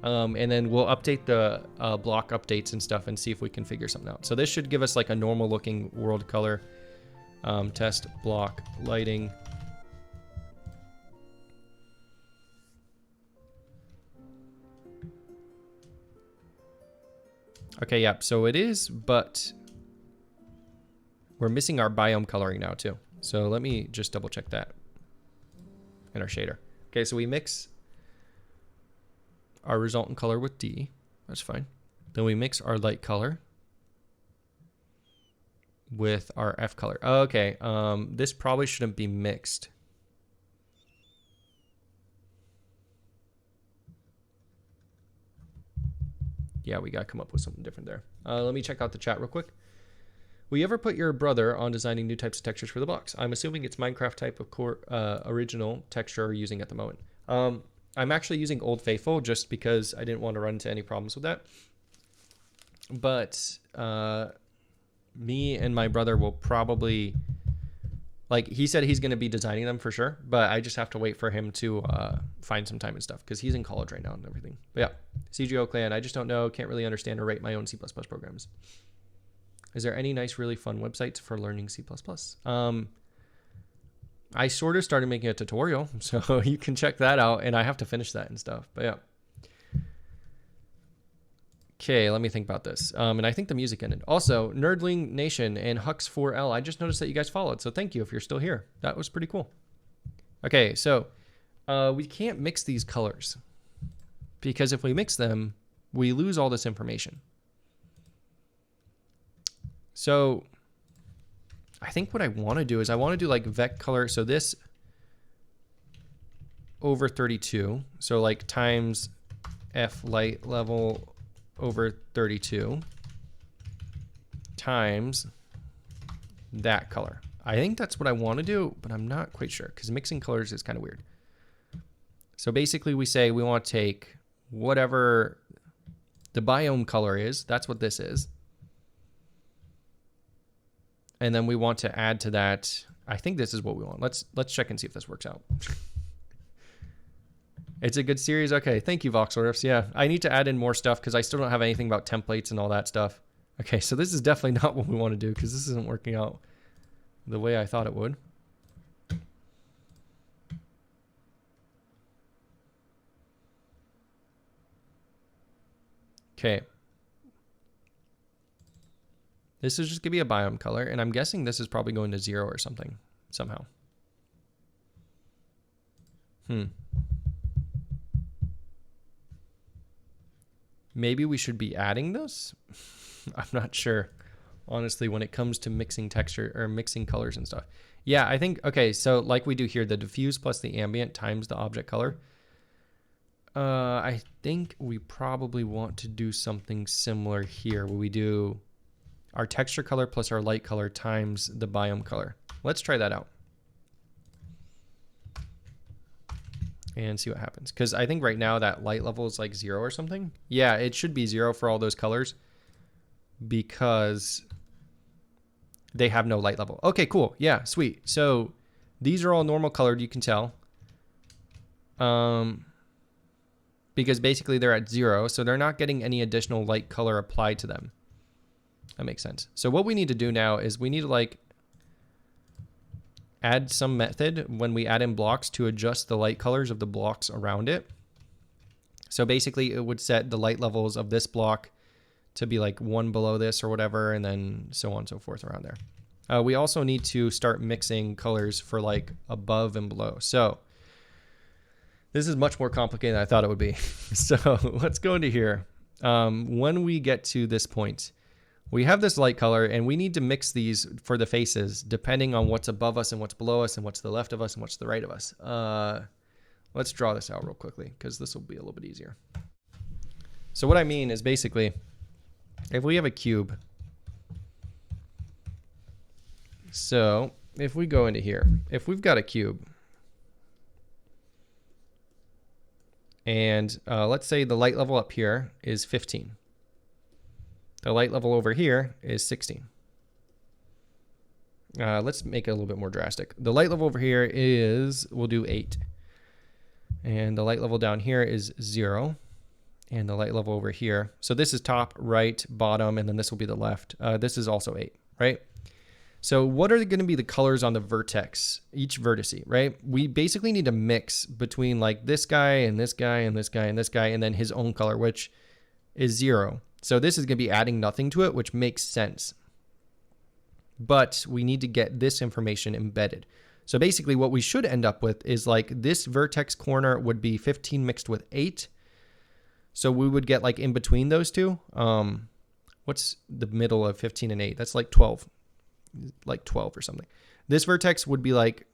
And then we'll update the block updates and stuff and see if we can figure something out. So this should give us like a normal looking world color. Test block lighting. Okay, yeah, so it is, but we're missing our biome coloring now too. So let me just double check that in our shader. Okay, so we mix our resultant color with D. That's fine. Then we mix our light color with our F color. Okay, this probably shouldn't be mixed. Yeah, we gotta come up with something different there. Let me check out the chat real quick. Will you ever put your brother on designing new types of textures for the blocks? I'm assuming it's Minecraft type of original texture we're using at the moment. I'm actually using Old Faithful just because I didn't want to run into any problems with that. But me and my brother will probably, like, he said he's going to be designing them for sure, but I just have to wait for him to find some time and stuff because he's in college right now and everything. But yeah, CGO Clan, I just don't know, can't really understand or rate my own C++ programs. Is there any nice, really fun websites for learning C++? I sort of started making a tutorial, so you can check that out, and I have to finish that and stuff, but yeah. Okay, let me think about this. And I think the music ended. Also, Nerdling Nation and Hux4L, I just noticed that you guys followed, so thank you if you're still here. That was pretty cool. Okay, so we can't mix these colors because if we mix them, we lose all this information. So I think what I want to do is I want to do like vec color. So this over 32. So like times F light level over 32 times that color. I think that's what I want to do, but I'm not quite sure because mixing colors is kind of weird. So basically we say we want to take whatever the biome color is. That's what this is. And then we want to add to that. I think this is what we want. Let's check and see if this works out. It's a good series. Okay, thank you, Voxlorifs. Yeah, I need to add in more stuff because I still don't have anything about templates and all that stuff. Okay, so this is definitely not what we want to do because this isn't working out the way I thought it would. Okay. This is just going to be a biome color, and I'm guessing this is probably going to 0 or something, somehow. Maybe we should be adding this? I'm not sure, honestly, when it comes to mixing texture or mixing colors and stuff. Yeah, I think, okay, so like we do here, the diffuse plus the ambient times the object color. I think we probably want to do something similar here, where we do our texture color plus our light color times the biome color. Let's try that out and see what happens. Because I think right now that light level is like 0 or something. Yeah, it should be 0 for all those colors because they have no light level. Okay, cool. Yeah, sweet. So these are all normal colored, you can tell. Because basically they're at 0, so they're not getting any additional light color applied to them. That makes sense. So what we need to do now is we need to like add some method when we add in blocks to adjust the light colors of the blocks around it. So basically it would set the light levels of this block to be like 1 below this or whatever, and then so on and so forth around there. We also need to start mixing colors for like above and below. So this is much more complicated than I thought it would be. So let's go into here. When we get to this point, we have this light color and we need to mix these for the faces depending on what's above us and what's below us and what's to the left of us and what's to the right of us. Let's draw this out real quickly because this will be a little bit easier. So what I mean is basically, if we have a cube, so if we go into here, if we've got a cube, and let's say the light level up here is 15. The light level over here is 16. Let's make it a little bit more drastic. The light level over here is, we'll do 8. And the light level down here is 0. And the light level over here, so this is top, right, bottom, and then this will be the left. This is also 8, right? So what are going to be the colors on the vertex, each vertice, right? We basically need to mix between like this guy and this guy and this guy and this guy, and then his own color, which is 0. So this is going to be adding nothing to it, which makes sense. But we need to get this information embedded. So basically what we should end up with is like this vertex corner would be 15 mixed with 8. So we would get like in between those two. What's the middle of 15 and 8? That's like 12. Like 12 or something. This vertex would be like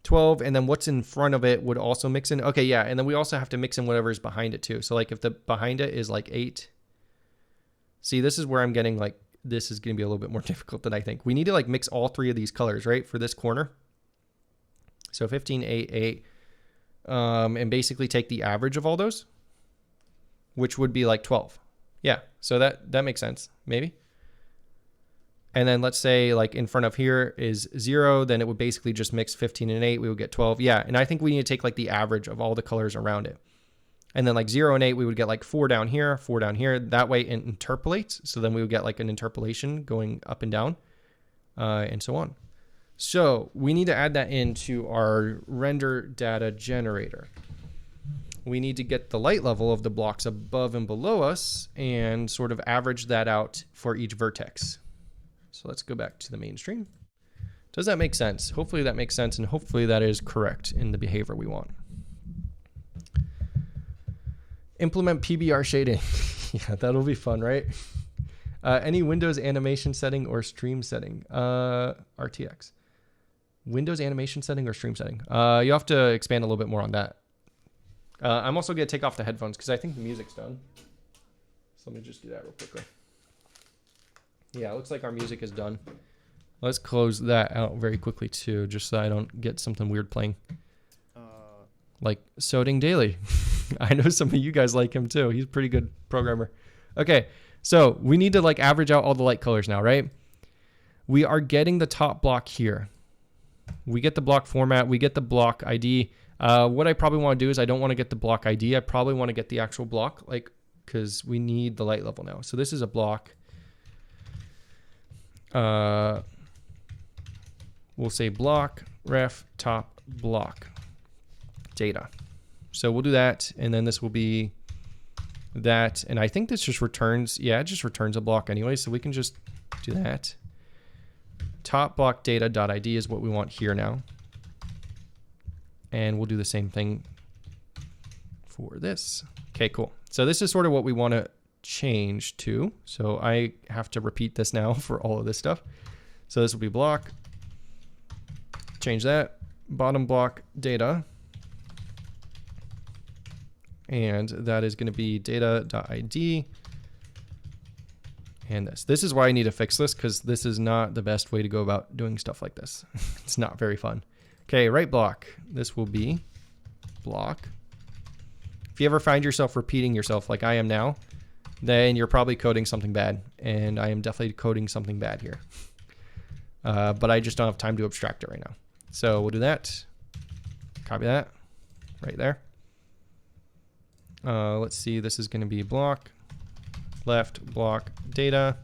12, and then what's in front of it would also mix in. Okay, yeah, and then we also have to mix in whatever's behind it too. So like if the behind it is like 8. See, this is where I'm getting like, this is going to be a little bit more difficult than I think. We need to like mix all 3 of these colors, right, for this corner. So 15, 8, 8. And basically take the average of all those, which would be like 12. Yeah, so that makes sense, maybe. And then let's say like in front of here is 0, then it would basically just mix 15 and 8, we would get 12. Yeah, and I think we need to take like the average of all the colors around it. And then like 0 and 8, we would get like 4 down here, 4 down here. That way it interpolates. So then we would get like an interpolation going up and down and so on. So we need to add that into our render data generator. We need to get the light level of the blocks above and below us and sort of average that out for each vertex. So let's go back to the main stream. Does that make sense? Hopefully that makes sense, and hopefully that is correct in the behavior we want. Implement PBR shading. Yeah, that'll be fun, right? Any Windows animation setting or stream setting? RTX. Windows animation setting or stream setting? You have to expand a little bit more on that. I'm also going to take off the headphones because I think the music's done. So let me just do that real quickly. Yeah, it looks like our music is done. Let's close that out very quickly too, just so I don't get something weird playing. Like Soding Daily. I know some of you guys like him too. He's a pretty good programmer. Okay, so we need to like average out all the light colors now, right? We are getting the top block here. We get the block format. We get the block ID. What I probably want to do is I don't want to get the block ID. I probably want to get the actual block, like, because we need the light level now. So this is a block. We'll say block ref top block data. So we'll do that, and then this will be that, and I think this just returns, yeah, it just returns a block anyway, so we can just do that. Top block data.id is what we want here now. And we'll do the same thing for this. Okay, cool. So this is sort of what we want to change to. So I have to repeat this now for all of this stuff. So this will be block. Change that. Bottom block data. And that is going to be data.id. And this. This is why I need to fix this, because this is not the best way to go about doing stuff like this. It's not very fun. Okay, right block. This will be block. If you ever find yourself repeating yourself like I am now, then you're probably coding something bad. And I am definitely coding something bad here. But I just don't have time to abstract it right now. So we'll do that. Copy that right there. Let's see, this is going to be block, left block data.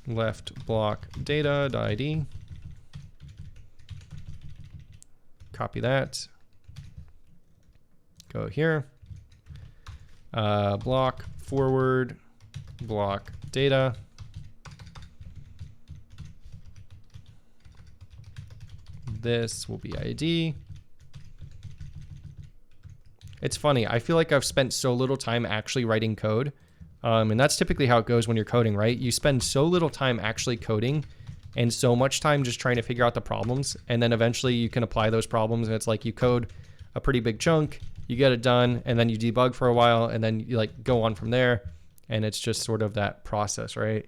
left block data.id. Copy that. Go here. Block forward block data. This will be ID. It's funny. I feel like I've spent so little time actually writing code. And that's typically how it goes when you're coding, right? You spend so little time actually coding and so much time just trying to figure out the problems. And then eventually you can apply those problems. And it's like you code a pretty big chunk, you get it done, and then you debug for a while, and then you like go on from there. And it's just sort of that process, right?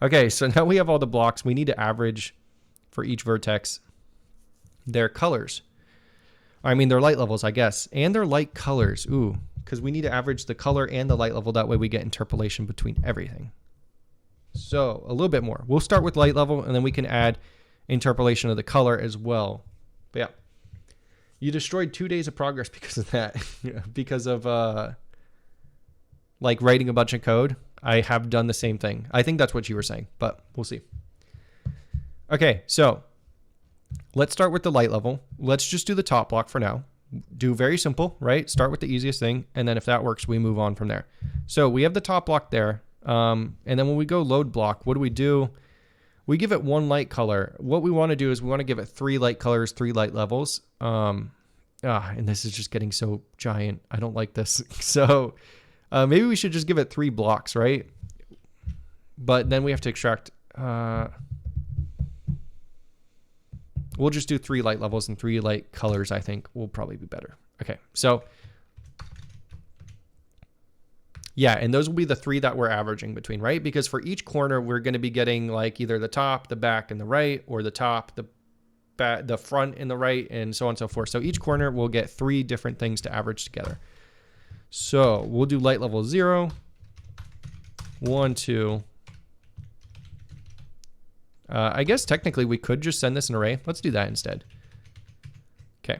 Okay, so now we have all the blocks. We need to average for each vertex their colors. I mean, their light levels, I guess, and their light colors. Ooh, because we need to average the color and the light level. That way we get interpolation between everything. So a little bit more. We'll start with light level, and then we can add interpolation of the color as well. But yeah, you destroyed 2 days of progress because of that. Because of like writing a bunch of code. I have done the same thing. I think that's what you were saying, but we'll see. Okay, so let's start with the light level. Let's just do the top block for now. Do very simple, right? Start with the easiest thing, and then if that works, we move on from there. So we have the top block there, and then when we go load block, what do? We give it one light color. What we want to do is we want to give it 3 light colors, 3 light levels. And this is just getting so giant. I don't like this. So maybe we should just give it 3 blocks, right? But then we have to extract... We'll just do 3 light levels and 3 light colors, I think will probably be better. Okay, so yeah, and those will be the 3 that we're averaging between, right? Because for each corner, we're going to be getting like either the top, the back, and the right, or the top, the back, the front, and the right, and so on and so forth. So each corner will get 3 different things to average together. So we'll do light level 0, 1, 2. I guess technically we could just send this an array. Let's do that instead. Okay.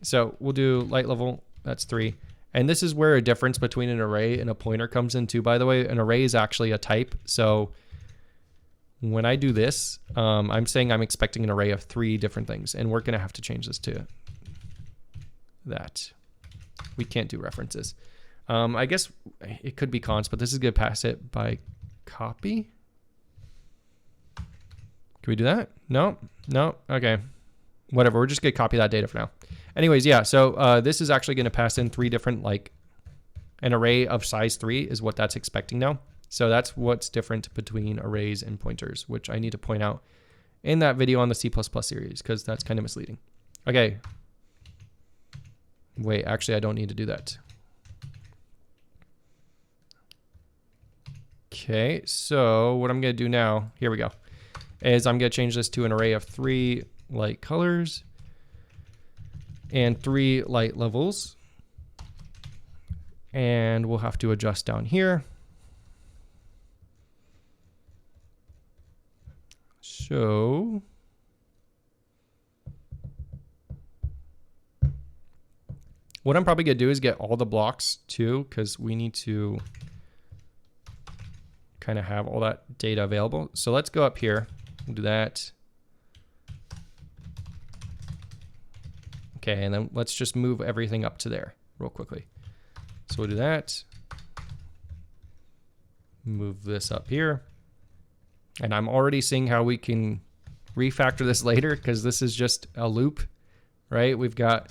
So we'll do light level. That's 3. And this is where a difference between an array and a pointer comes in too, by the way. An array is actually a type. So when I do this, I'm saying I'm expecting an array of 3 different things. And we're going to have to change this to that. We can't do references. I guess it could be const, but this is going to pass it by copy. Can we do that? No, no. Okay, whatever. We're just gonna copy that data for now. Anyways, yeah. So this is actually gonna pass in 3 different, like an array of size 3 is what that's expecting now. So that's what's different between arrays and pointers, which I need to point out in that video on the C++ series because that's kind of misleading. Okay. Wait, actually, I don't need to do that. Okay, so what I'm gonna do now, here we go, is I'm going to change this to an array of 3 light colors and 3 light levels. And we'll have to adjust down here. So what I'm probably going to do is get all the blocks too, because we need to kind of have all that data available. So let's go up here. We'll do that. Okay, and then let's just move everything up to there real quickly. So we'll do that. Move this up here. And I'm already seeing how we can refactor this later because this is just a loop, right? We've got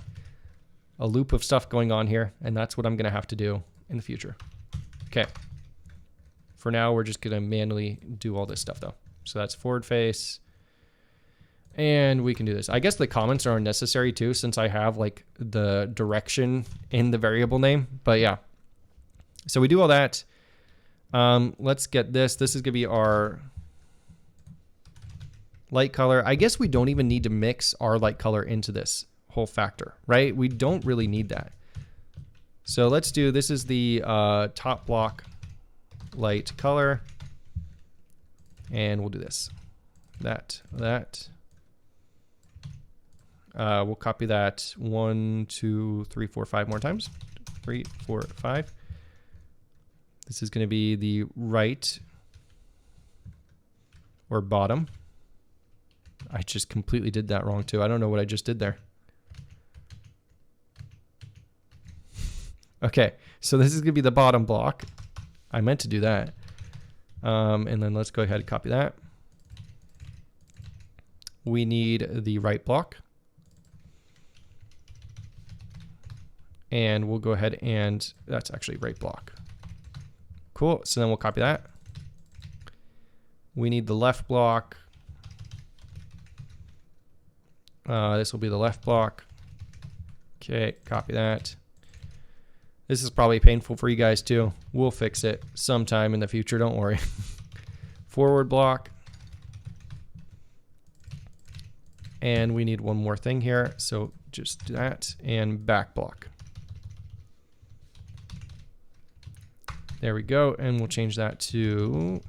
a loop of stuff going on here, and that's what I'm going to have to do in the future. Okay. For now, we're just going to manually do all this stuff though. So that's forward face. And we can do this. I guess the comments are unnecessary too, since I have like the direction in the variable name. But yeah. So we do all that. Let's get this. This is going to be our light color. I guess we don't even need to mix our light color into this whole factor, right? We don't really need that. So let's do, this is the top block light color. And we'll do this, that. We'll copy that 1, 2, 3, 4, 5 more times. 3, 4, 5. This is going to be the right or bottom. I just completely did that wrong too. I don't know what I just did there. Okay, so this is gonna be the bottom block. I meant to do that. And then let's go ahead and copy that. We need the right block. And we'll go ahead and that's actually right block. Cool, so then we'll copy that. We need the left block. This will be the left block. Okay, copy that. This is probably painful for you guys too. We'll fix it sometime in the future, don't worry. Forward block. And we need one more thing here, so just do that, and back block. There we go, and we'll change that to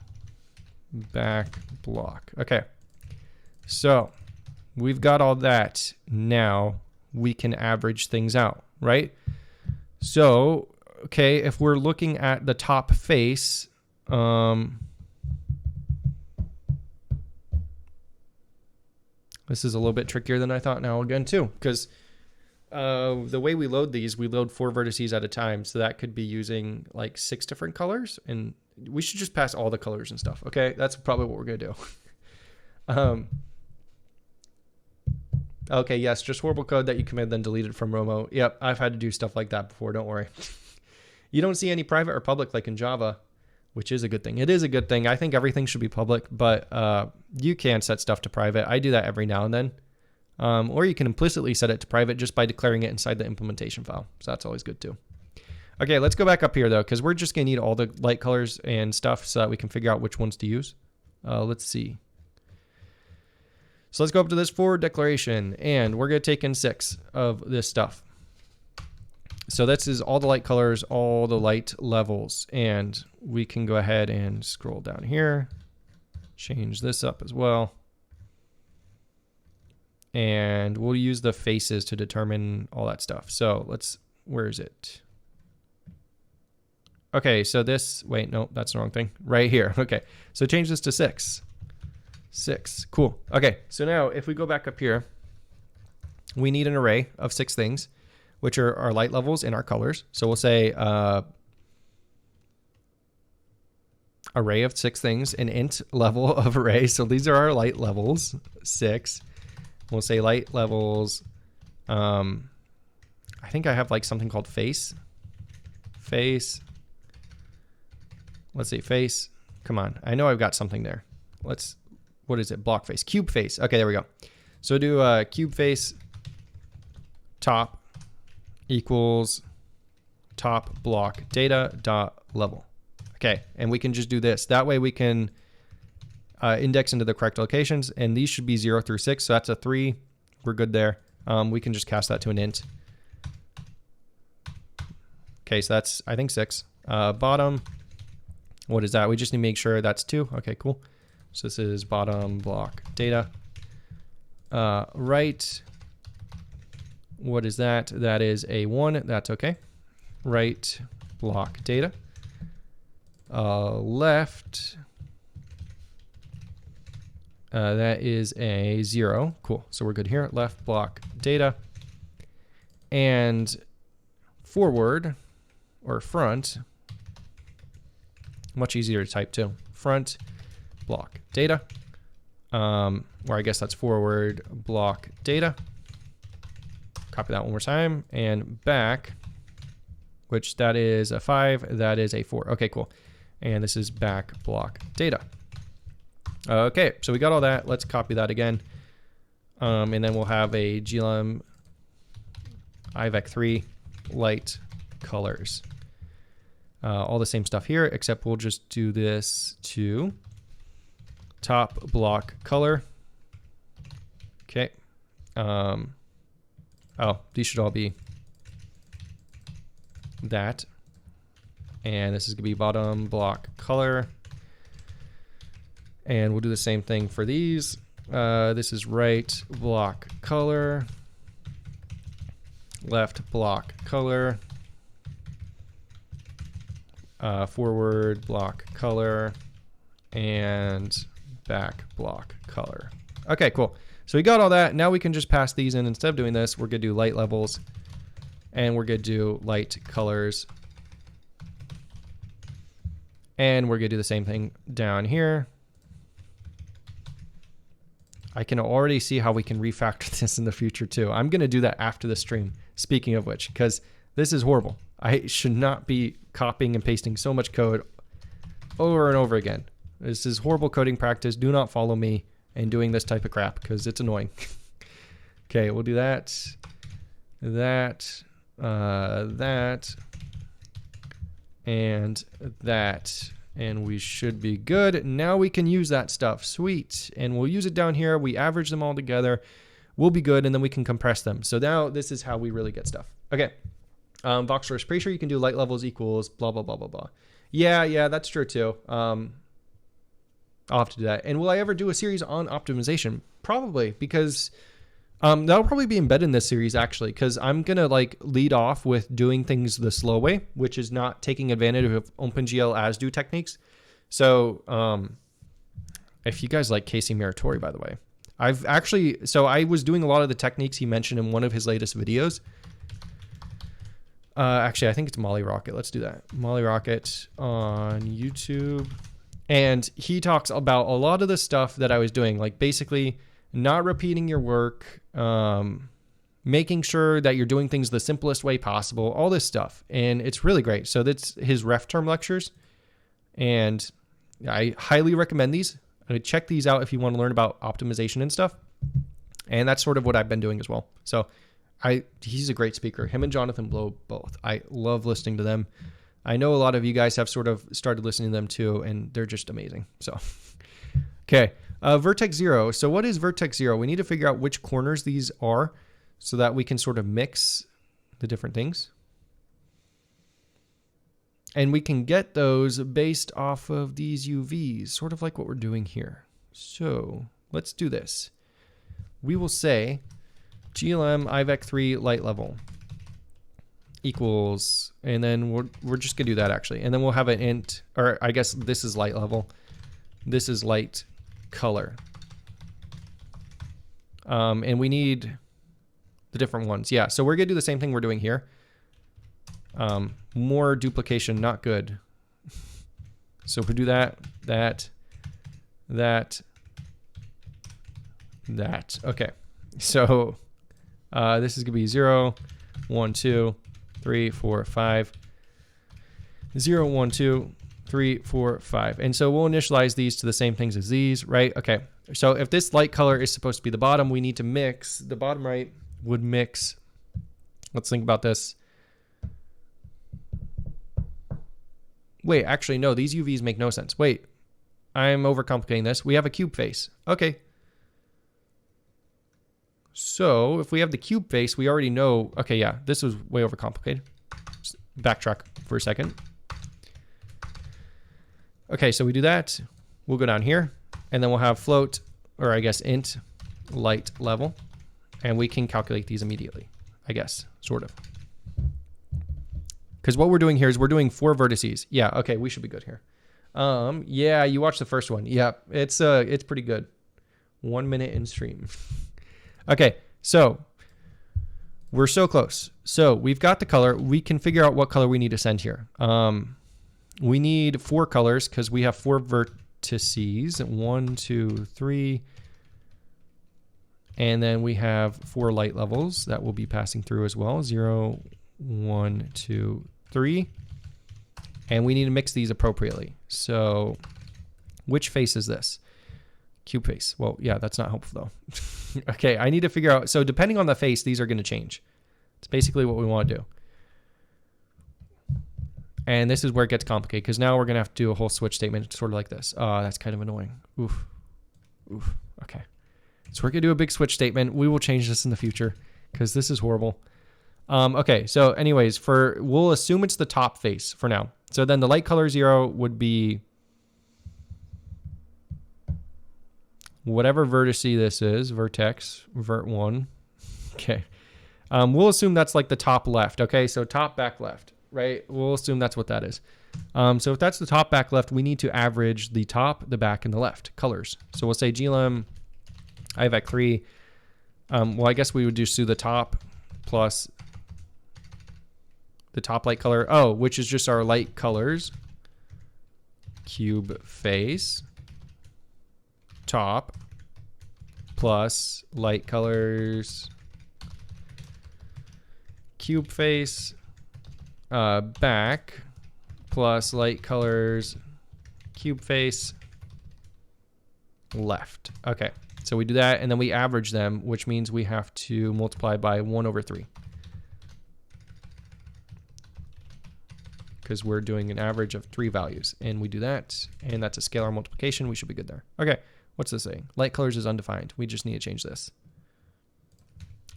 back block. Okay, so we've got all that. Now we can average things out, right? So, okay, if we're looking at the top face, this is a little bit trickier than I thought now again too, because the way we load these, we load 4 vertices at a time. So that could be using like 6 different colors, and we should just pass all the colors and stuff. Okay, that's probably what we're gonna do. Okay, yes, just horrible code that you commit then deleted from Romo. Yep, I've had to do stuff like that before, don't worry. You don't see any private or public like in Java, which is a good thing. It is a good thing. I think everything should be public, but you can set stuff to private. I do that every now and then. Or you can implicitly set it to private just by declaring it inside the implementation file. So that's always good too. Okay, let's go back up here though, because we're just gonna need all the light colors and stuff so that we can figure out which ones to use. Let's see. So let's go up to this forward declaration, and we're gonna take in 6 of this stuff. So this is all the light colors, all the light levels, and we can go ahead and scroll down here, change this up as well. And we'll use the faces to determine all that stuff. So let's, where is it? Okay, so this, wait, no, that's the wrong thing. Right here, okay. So change this to 6. 6, cool. Okay, so now if we go back up here, we need an array of 6 things, which are our light levels and our colors. So we'll say array of 6 things, an int level of array. So these are our light levels, 6. We'll say light levels. I think I have like something called face. Face. Let's see, face. Come on, I know I've got something there. Let's, what is it? Block face, cube face. Okay, there we go. So do cube face top equals top block data dot level. Okay, and we can just do this. That way we can index into the correct locations, and these should be 0 through 6. So that's a 3. We're good there. We can just cast that to an int. Okay, so that's, I think, 6. Bottom, what is that? We just need to make sure that's 2. Okay, cool. So this is bottom block data. Right, what is that? That is a 1. That's okay. Right block data. Left, that is a 0. Cool. So we're good here. Left block data. And forward or front, much easier to type too. Front block data. Or I guess that's forward block data. Copy that one more time. And back, which that is a 5. That is a 4. Okay, cool. And this is back block data. Okay, so we got all that. Let's copy that again. And then we'll have a glm IVEC3 light colors. All the same stuff here, except we'll just do this to top block color. Okay. Oh, these should all be that. And this is gonna be bottom block color. And we'll do the same thing for these. This is right block color, left block color, forward block color, and back block color. Okay, cool. So we got all that. Now we can just pass these in. Instead of doing this, we're gonna do light levels, and we're gonna do light colors. And we're gonna do the same thing down here. I can already see how we can refactor this in the future too. I'm gonna do that after the stream, speaking of which, because this is horrible. I should not be copying and pasting so much code over and over again. This is horrible coding practice. Do not follow me in doing this type of crap because it's annoying. Okay, we'll do that, that, and that, and we should be good. Now we can use that stuff. Sweet. And we'll use it down here. We average them all together. We'll be good, and then we can compress them. So now this is how we really get stuff. Okay. Voxler, pretty sure you can do light levels equals blah, blah, blah, blah, blah. Yeah, that's true too. I'll have to do that. And will I ever do a series on optimization? Probably, because that'll probably be embedded in this series actually, because I'm gonna like lead off with doing things the slow way, which is not taking advantage of OpenGL as do techniques. So if you guys like Casey Muratori, by the way, I was doing a lot of the techniques he mentioned in one of his latest videos. Actually, I think it's Molly Rocket. Let's do that. Molly Rocket on YouTube. And he talks about a lot of the stuff that I was doing, like basically not repeating your work, making sure that you're doing things the simplest way possible, all this stuff. And it's really great. So that's his ref term lectures. And I highly recommend these. Check these out if you want to learn about optimization and stuff. And that's sort of what I've been doing as well. So he's a great speaker. Him and Jonathan Blow both. I love listening to them. I know a lot of you guys have sort of started listening to them too, and they're just amazing. So, okay. Vertex Zero. So what is Vertex Zero? We need to figure out which corners these are so that we can sort of mix the different things. And we can get those based off of these UVs, sort of like what we're doing here. So let's do this. We will say GLM IVEC3 light level equals, and then we're just gonna do that actually. And then we'll have an int, or I guess this is light level. This is light color. And we need the different ones. Yeah, so we're gonna do the same thing we're doing here. More duplication, not good. So if we do that. Okay, so this is gonna be 0, 1, 2, 3, 4, 5. 0, 1, 2, 3, 4, 5. And so we'll initialize these to the same things as these, right? Okay, so if this light color is supposed to be the bottom, we need to mix, the bottom right would mix, let's think about this. Wait, actually, no, these UVs make no sense. Wait, I'm overcomplicating this. We have a cube face. Okay. So if we have the cube face, we already know, okay, yeah, this was way overcomplicated. Just backtrack for a second. Okay, so we do that. We'll go down here, and then we'll have float, or I guess int, light level, and we can calculate these immediately, I guess, sort of. Because what we're doing here is we're doing 4 vertices. Yeah, okay, we should be good here. Yeah, you watched the first one. Yeah, it's pretty good. 1 minute in stream. Okay, so we're so close. So we've got the color. We can figure out what color we need to send here. We need 4 colors because we have 4 vertices. 1, 2, 3. And then we have 4 light levels that will be passing through as well. 0, 1, 2, 3. And we need to mix these appropriately. So which face is this? Cube face. Well, yeah, that's not helpful though. Okay, I need to figure out. So depending on the face, these are going to change. It's basically what we want to do. And this is where it gets complicated because now we're going to have to do a whole switch statement sort of like this. That's kind of annoying. Oof. Okay. So we're going to do a big switch statement. We will change this in the future because this is horrible. Okay, so anyways, we'll assume it's the top face for now. So then the light color 0 would be whatever vertex this is, vertex, vert1. Okay. We'll assume that's like the top left. Okay, so top, back, left. right? We'll assume that's what that is. So if that's the top, back, left, we need to average the top, the back, and the left colors. So we'll say glm IVEC 3. Well, I guess we would just do the top plus the top light color. Oh, which is just our light colors. Cube face top plus light colors cube face back plus light colors cube face left. Okay, so we do that and then we average them, which means we have to multiply by 1/3 because we're doing an average of 3 values, and we do that, and that's a scalar multiplication. We should be good there. Okay, what's this saying? Light colors is undefined. We just need to change this.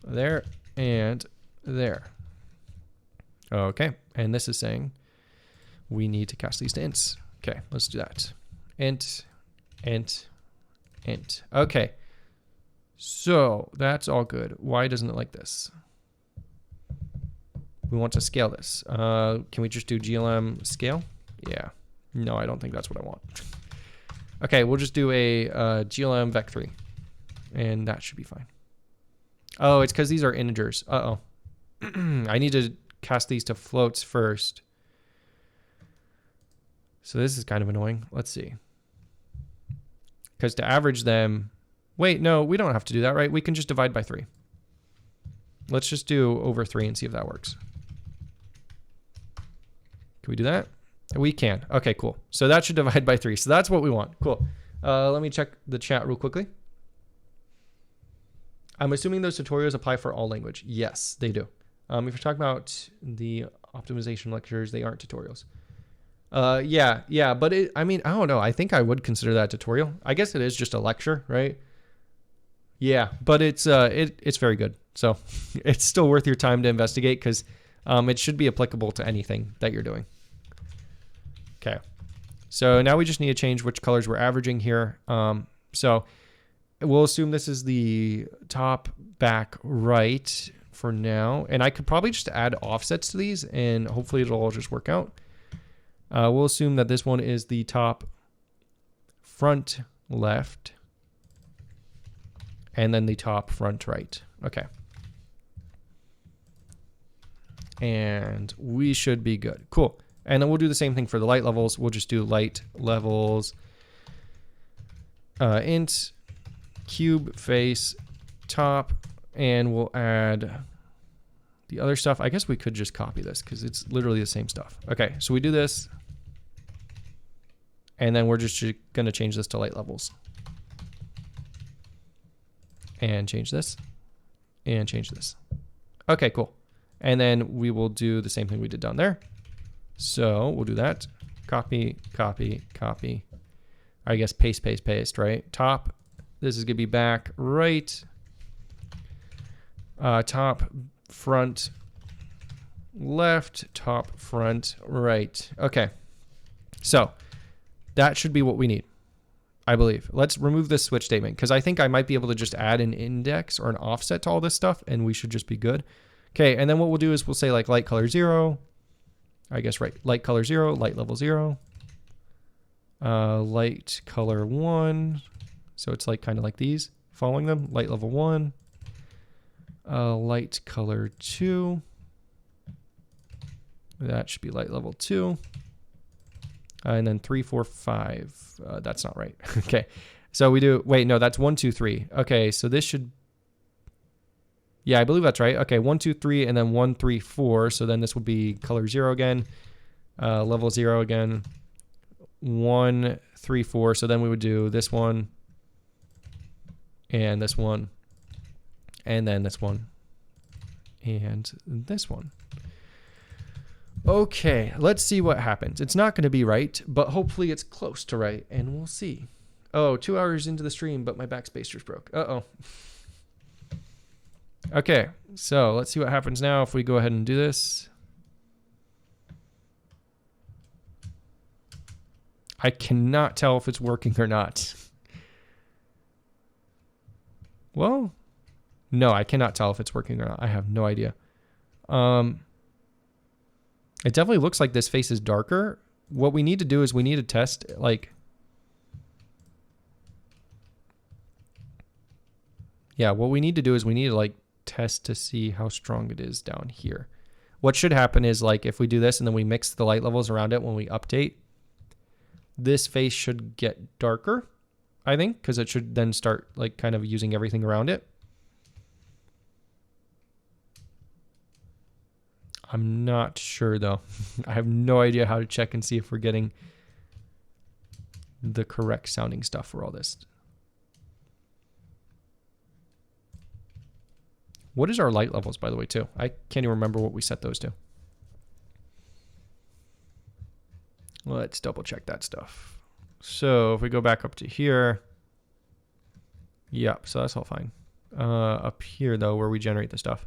There and there. Okay, and this is saying we need to cast these to ints. Okay, let's do that. Int, int, int. Okay, so that's all good. Why doesn't it like this? We want to scale this. Can we just do glm scale? Yeah. No, I don't think that's what I want. Okay, we'll just do a glm vec 3, and that should be fine. Oh, it's because these are integers. Uh-oh. I need to cast these to floats first. So this is kind of annoying. Let's see. Because to average them... Wait, no, we don't have to do that, right? We can just divide by 3. Let's just do over 3 and see if that works. Can we do that? We can. Okay, cool. So that should divide by 3. So that's what we want. Cool. Let me check the chat real quickly. I'm assuming those tutorials apply for all language. Yes, they do. If you're talking about the optimization lectures, they aren't tutorials. Yeah, but I mean, I don't know. I think I would consider that a tutorial. I guess it is just a lecture, right? Yeah, but it's very good. So it's still worth your time to investigate because it should be applicable to anything that you're doing. Okay, so now we just need to change which colors we're averaging here. So we'll assume this is the top, back, right for now. And I could probably just add offsets to these and hopefully it'll all just work out. We'll assume that this one is the top, front, left, and then the top, front, right. Okay. And we should be good. Cool. And then we'll do the same thing for the light levels. We'll just do light levels, int, cube, face, top, and we'll add the other stuff. I guess we could just copy this because it's literally the same stuff. Okay, so we do this. And then we're just going to change this to light levels. And change this. And change this. Okay, cool. And then we will do the same thing we did down there. So we'll do that. Copy, copy, copy. I guess paste, paste, paste, right? Top. This is going to be back, right. Top, front, left, top, front, right. Okay. So that should be what we need, I believe. Let's remove this switch statement because I think I might be able to just add an index or an offset to all this stuff and we should just be good. Okay, and then what we'll do is we'll say like light color 0. I guess, right, light color 0, light level 0. Light color 1. So it's like kind of like these, following them. Light level 1. Light color 2. That should be light level 2. And then 3, 4, 5. That's not right. Okay. So we do, wait, no, that's 1, 2, 3. Okay, so this should, yeah, I believe that's right. Okay, 1, 2, 3, and then 1, 3, 4. So then this will be color 0 again, level 0 again, 1, 3, 4. So then we would do this one, and this one, and then this one, and this one. Okay, let's see what happens. It's not going to be right, but hopefully it's close to right, and we'll see. Oh, 2 hours into the stream, but my backspacer's broke. Uh-oh. Okay, so let's see what happens now if we go ahead and do this. I cannot tell if it's working or not. Well, no, I cannot tell if it's working or not. I have no idea. It definitely looks like this face is darker. What we need to do is we need to test like, yeah, what we need to do is we need to like test to see how strong it is down here. What should happen is like if we do this and then we mix the light levels around it when we update, this face should get darker, I think, because it should then start like kind of using everything around it. I'm not sure though. I have no idea how to check and see if we're getting the correct sounding stuff for all this. What is our light levels, by the way, too? I can't even remember what we set those to. Let's double check that stuff. So if we go back up to here, yep, so that's all fine. Up here, though, where we generate the stuff.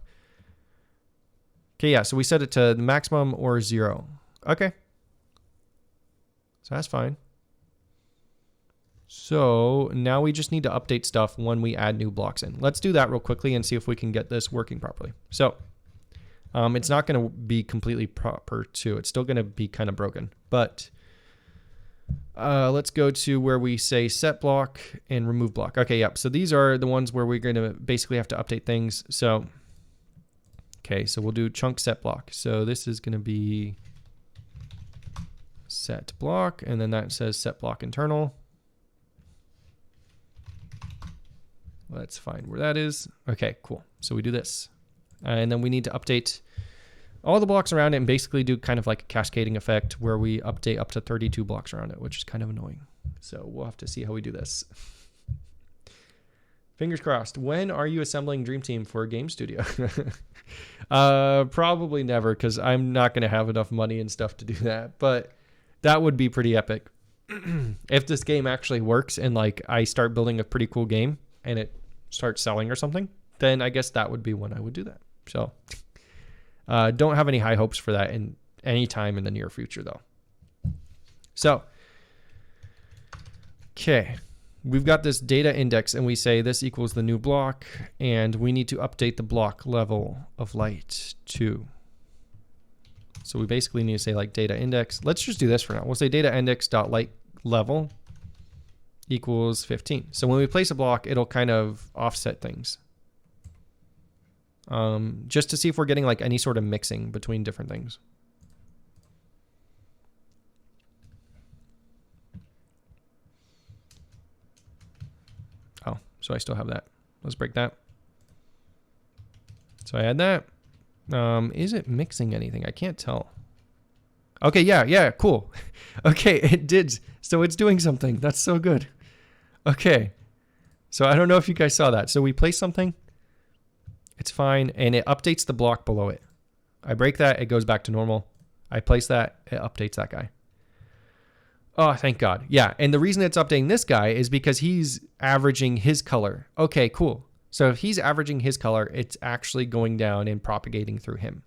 Okay, yeah, so we set it to the maximum or 0. Okay. So that's fine. So now we just need to update stuff when we add new blocks in. Let's do that real quickly and see if we can get this working properly. So it's not going to be completely proper too. It's still going to be kind of broken, but let's go to where we say set block and remove block. Okay, yep. So these are the ones where we're going to basically have to update things. So, okay, so we'll do chunk set block. So this is going to be set block, and then that says set block internal. Let's find where that is. Okay, cool. So we do this. And then we need to update all the blocks around it and basically do kind of like a cascading effect where we update up to 32 blocks around it, which is kind of annoying. So we'll have to see how we do this. Fingers crossed. When are you assembling Dream Team for a game studio? Probably never, because I'm not going to have enough money and stuff to do that. But that would be pretty epic. If this game actually works and like I start building a pretty cool game and it starts selling or something, then I guess that would be when I would do that. So don't have any high hopes for that in any time in the near future though. So, okay, we've got this data index and we say this equals the new block and we need to update the block level of light to. So we basically need to say like data index. Let's just do this for now. We'll say data index dot light level equals 15. So when we place a block, it'll kind of offset things. Just to see if we're getting like any sort of mixing between different things. Oh, so I still have that. Let's break that. So I add that. Is it mixing anything? I can't tell. Okay, yeah, cool. Okay, it did. So it's doing something. That's so good. Okay. So I don't know if you guys saw that. So we place something. It's fine. And it updates the block below it. I break that. It goes back to normal. I place that. It updates that guy. Oh, thank God. Yeah. And the reason it's updating this guy is because he's averaging his color. Okay, cool. So if he's averaging his color, it's actually going down and propagating through him.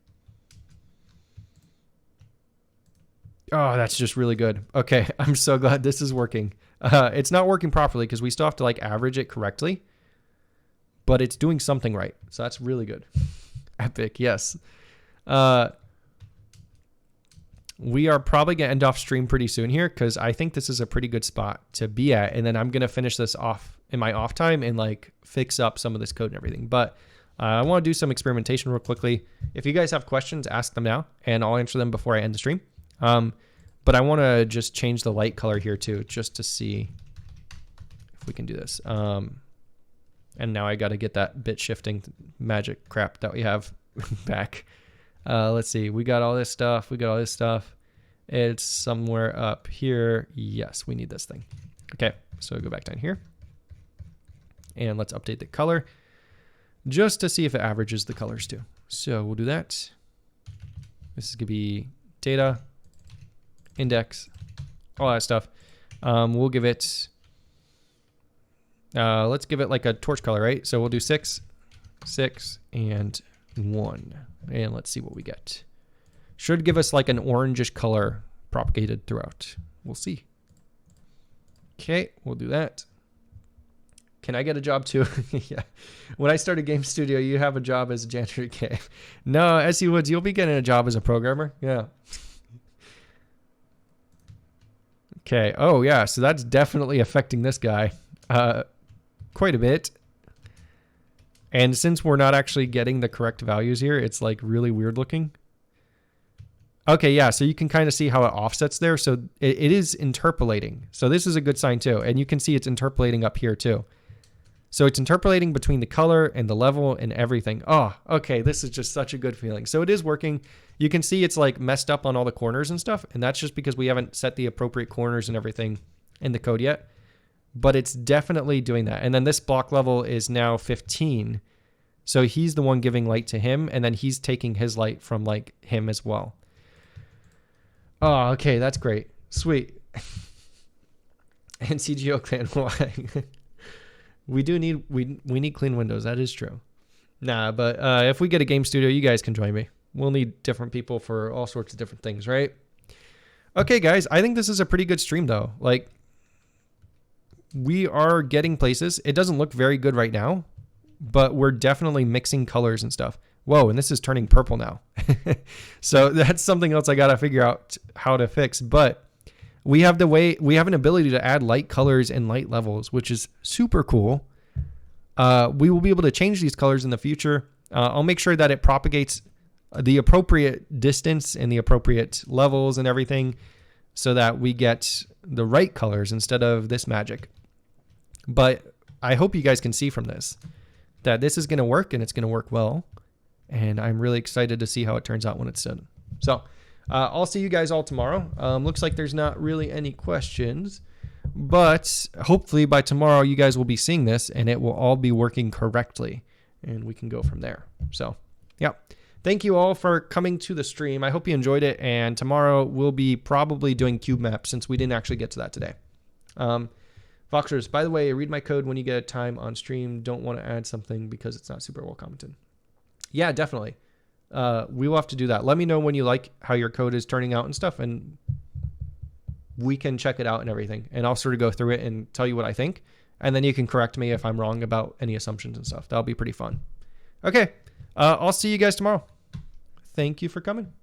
Oh, that's just really good. Okay, I'm so glad this is working. It's not working properly because we still have to like average it correctly, but it's doing something right. So that's really good. Epic, yes. We are probably going to end off stream pretty soon here because I think this is a pretty good spot to be at. And then I'm going to finish this off in my off time and like fix up some of this code and everything. But I want to do some experimentation real quickly. If you guys have questions, ask them now and I'll answer them before I end the stream. But I want to just change the light color here too, just to see if we can do this. And now I got to get that bit shifting magic crap that we have back. Let's see. We got all this stuff. It's somewhere up here. Yes, we need this thing. Okay, so go back down here. And let's update the color just to see if it averages the colors too. So we'll do that. This is going to be data, index, all that stuff. We'll give it, let's give it like a torch color, right? So we'll do 6, 6, and 1. And let's see what we get. Should give us like an orangish color propagated throughout. We'll see. Okay, we'll do that. Can I get a job too? Yeah. When I start a game studio, you have a job as a janitor. Okay. No, SE Woods, you'll be getting a job as a programmer. Yeah. Okay. Oh, yeah. So that's definitely affecting this guy quite a bit. And since we're not actually getting the correct values here, it's like really weird looking. Okay, yeah, so you can kind of see how it offsets there. So it is interpolating. So this is a good sign too. And you can see it's interpolating up here too. So it's interpolating between the color and the level and everything. Oh, okay, this is just such a good feeling. So it is working. You can see it's like messed up on all the corners and stuff. And that's just because we haven't set the appropriate corners and everything in the code yet. But it's definitely doing that. And then this block level is now 15. So he's the one giving light to him. And then he's taking his light from like him as well. Oh, okay, that's great. Sweet. And CGO clan, why? we need clean windows. That is true. Nah, but if we get a game studio, you guys can join me. We'll need different people for all sorts of different things, right? Okay, guys, I think this is a pretty good stream though. Like, we are getting places. It doesn't look very good right now, but we're definitely mixing colors and stuff. Whoa, and this is turning purple now. So that's something else I got to figure out how to fix. But we have an ability to add light colors and light levels, which is super cool. We will be able to change these colors in the future. I'll make sure that it propagates the appropriate distance and the appropriate levels and everything so that we get the right colors instead of this magic. But I hope you guys can see from this that this is going to work and it's going to work well. And I'm really excited to see how it turns out when it's done. So I'll see you guys all tomorrow. Looks like there's not really any questions, but hopefully by tomorrow you guys will be seeing this and it will all be working correctly and we can go from there. So yeah, thank you all for coming to the stream. I hope you enjoyed it. And tomorrow we'll be probably doing cube maps since we didn't actually get to that today. Foxers, by the way, read my code when you get time on stream. Don't want to add something because it's not super well commented. Yeah, definitely. We will have to do that. Let me know when you like how your code is turning out and stuff, and we can check it out and everything. And I'll sort of go through it and tell you what I think. And then you can correct me if I'm wrong about any assumptions and stuff. That'll be pretty fun. Okay. I'll see you guys tomorrow. Thank you for coming.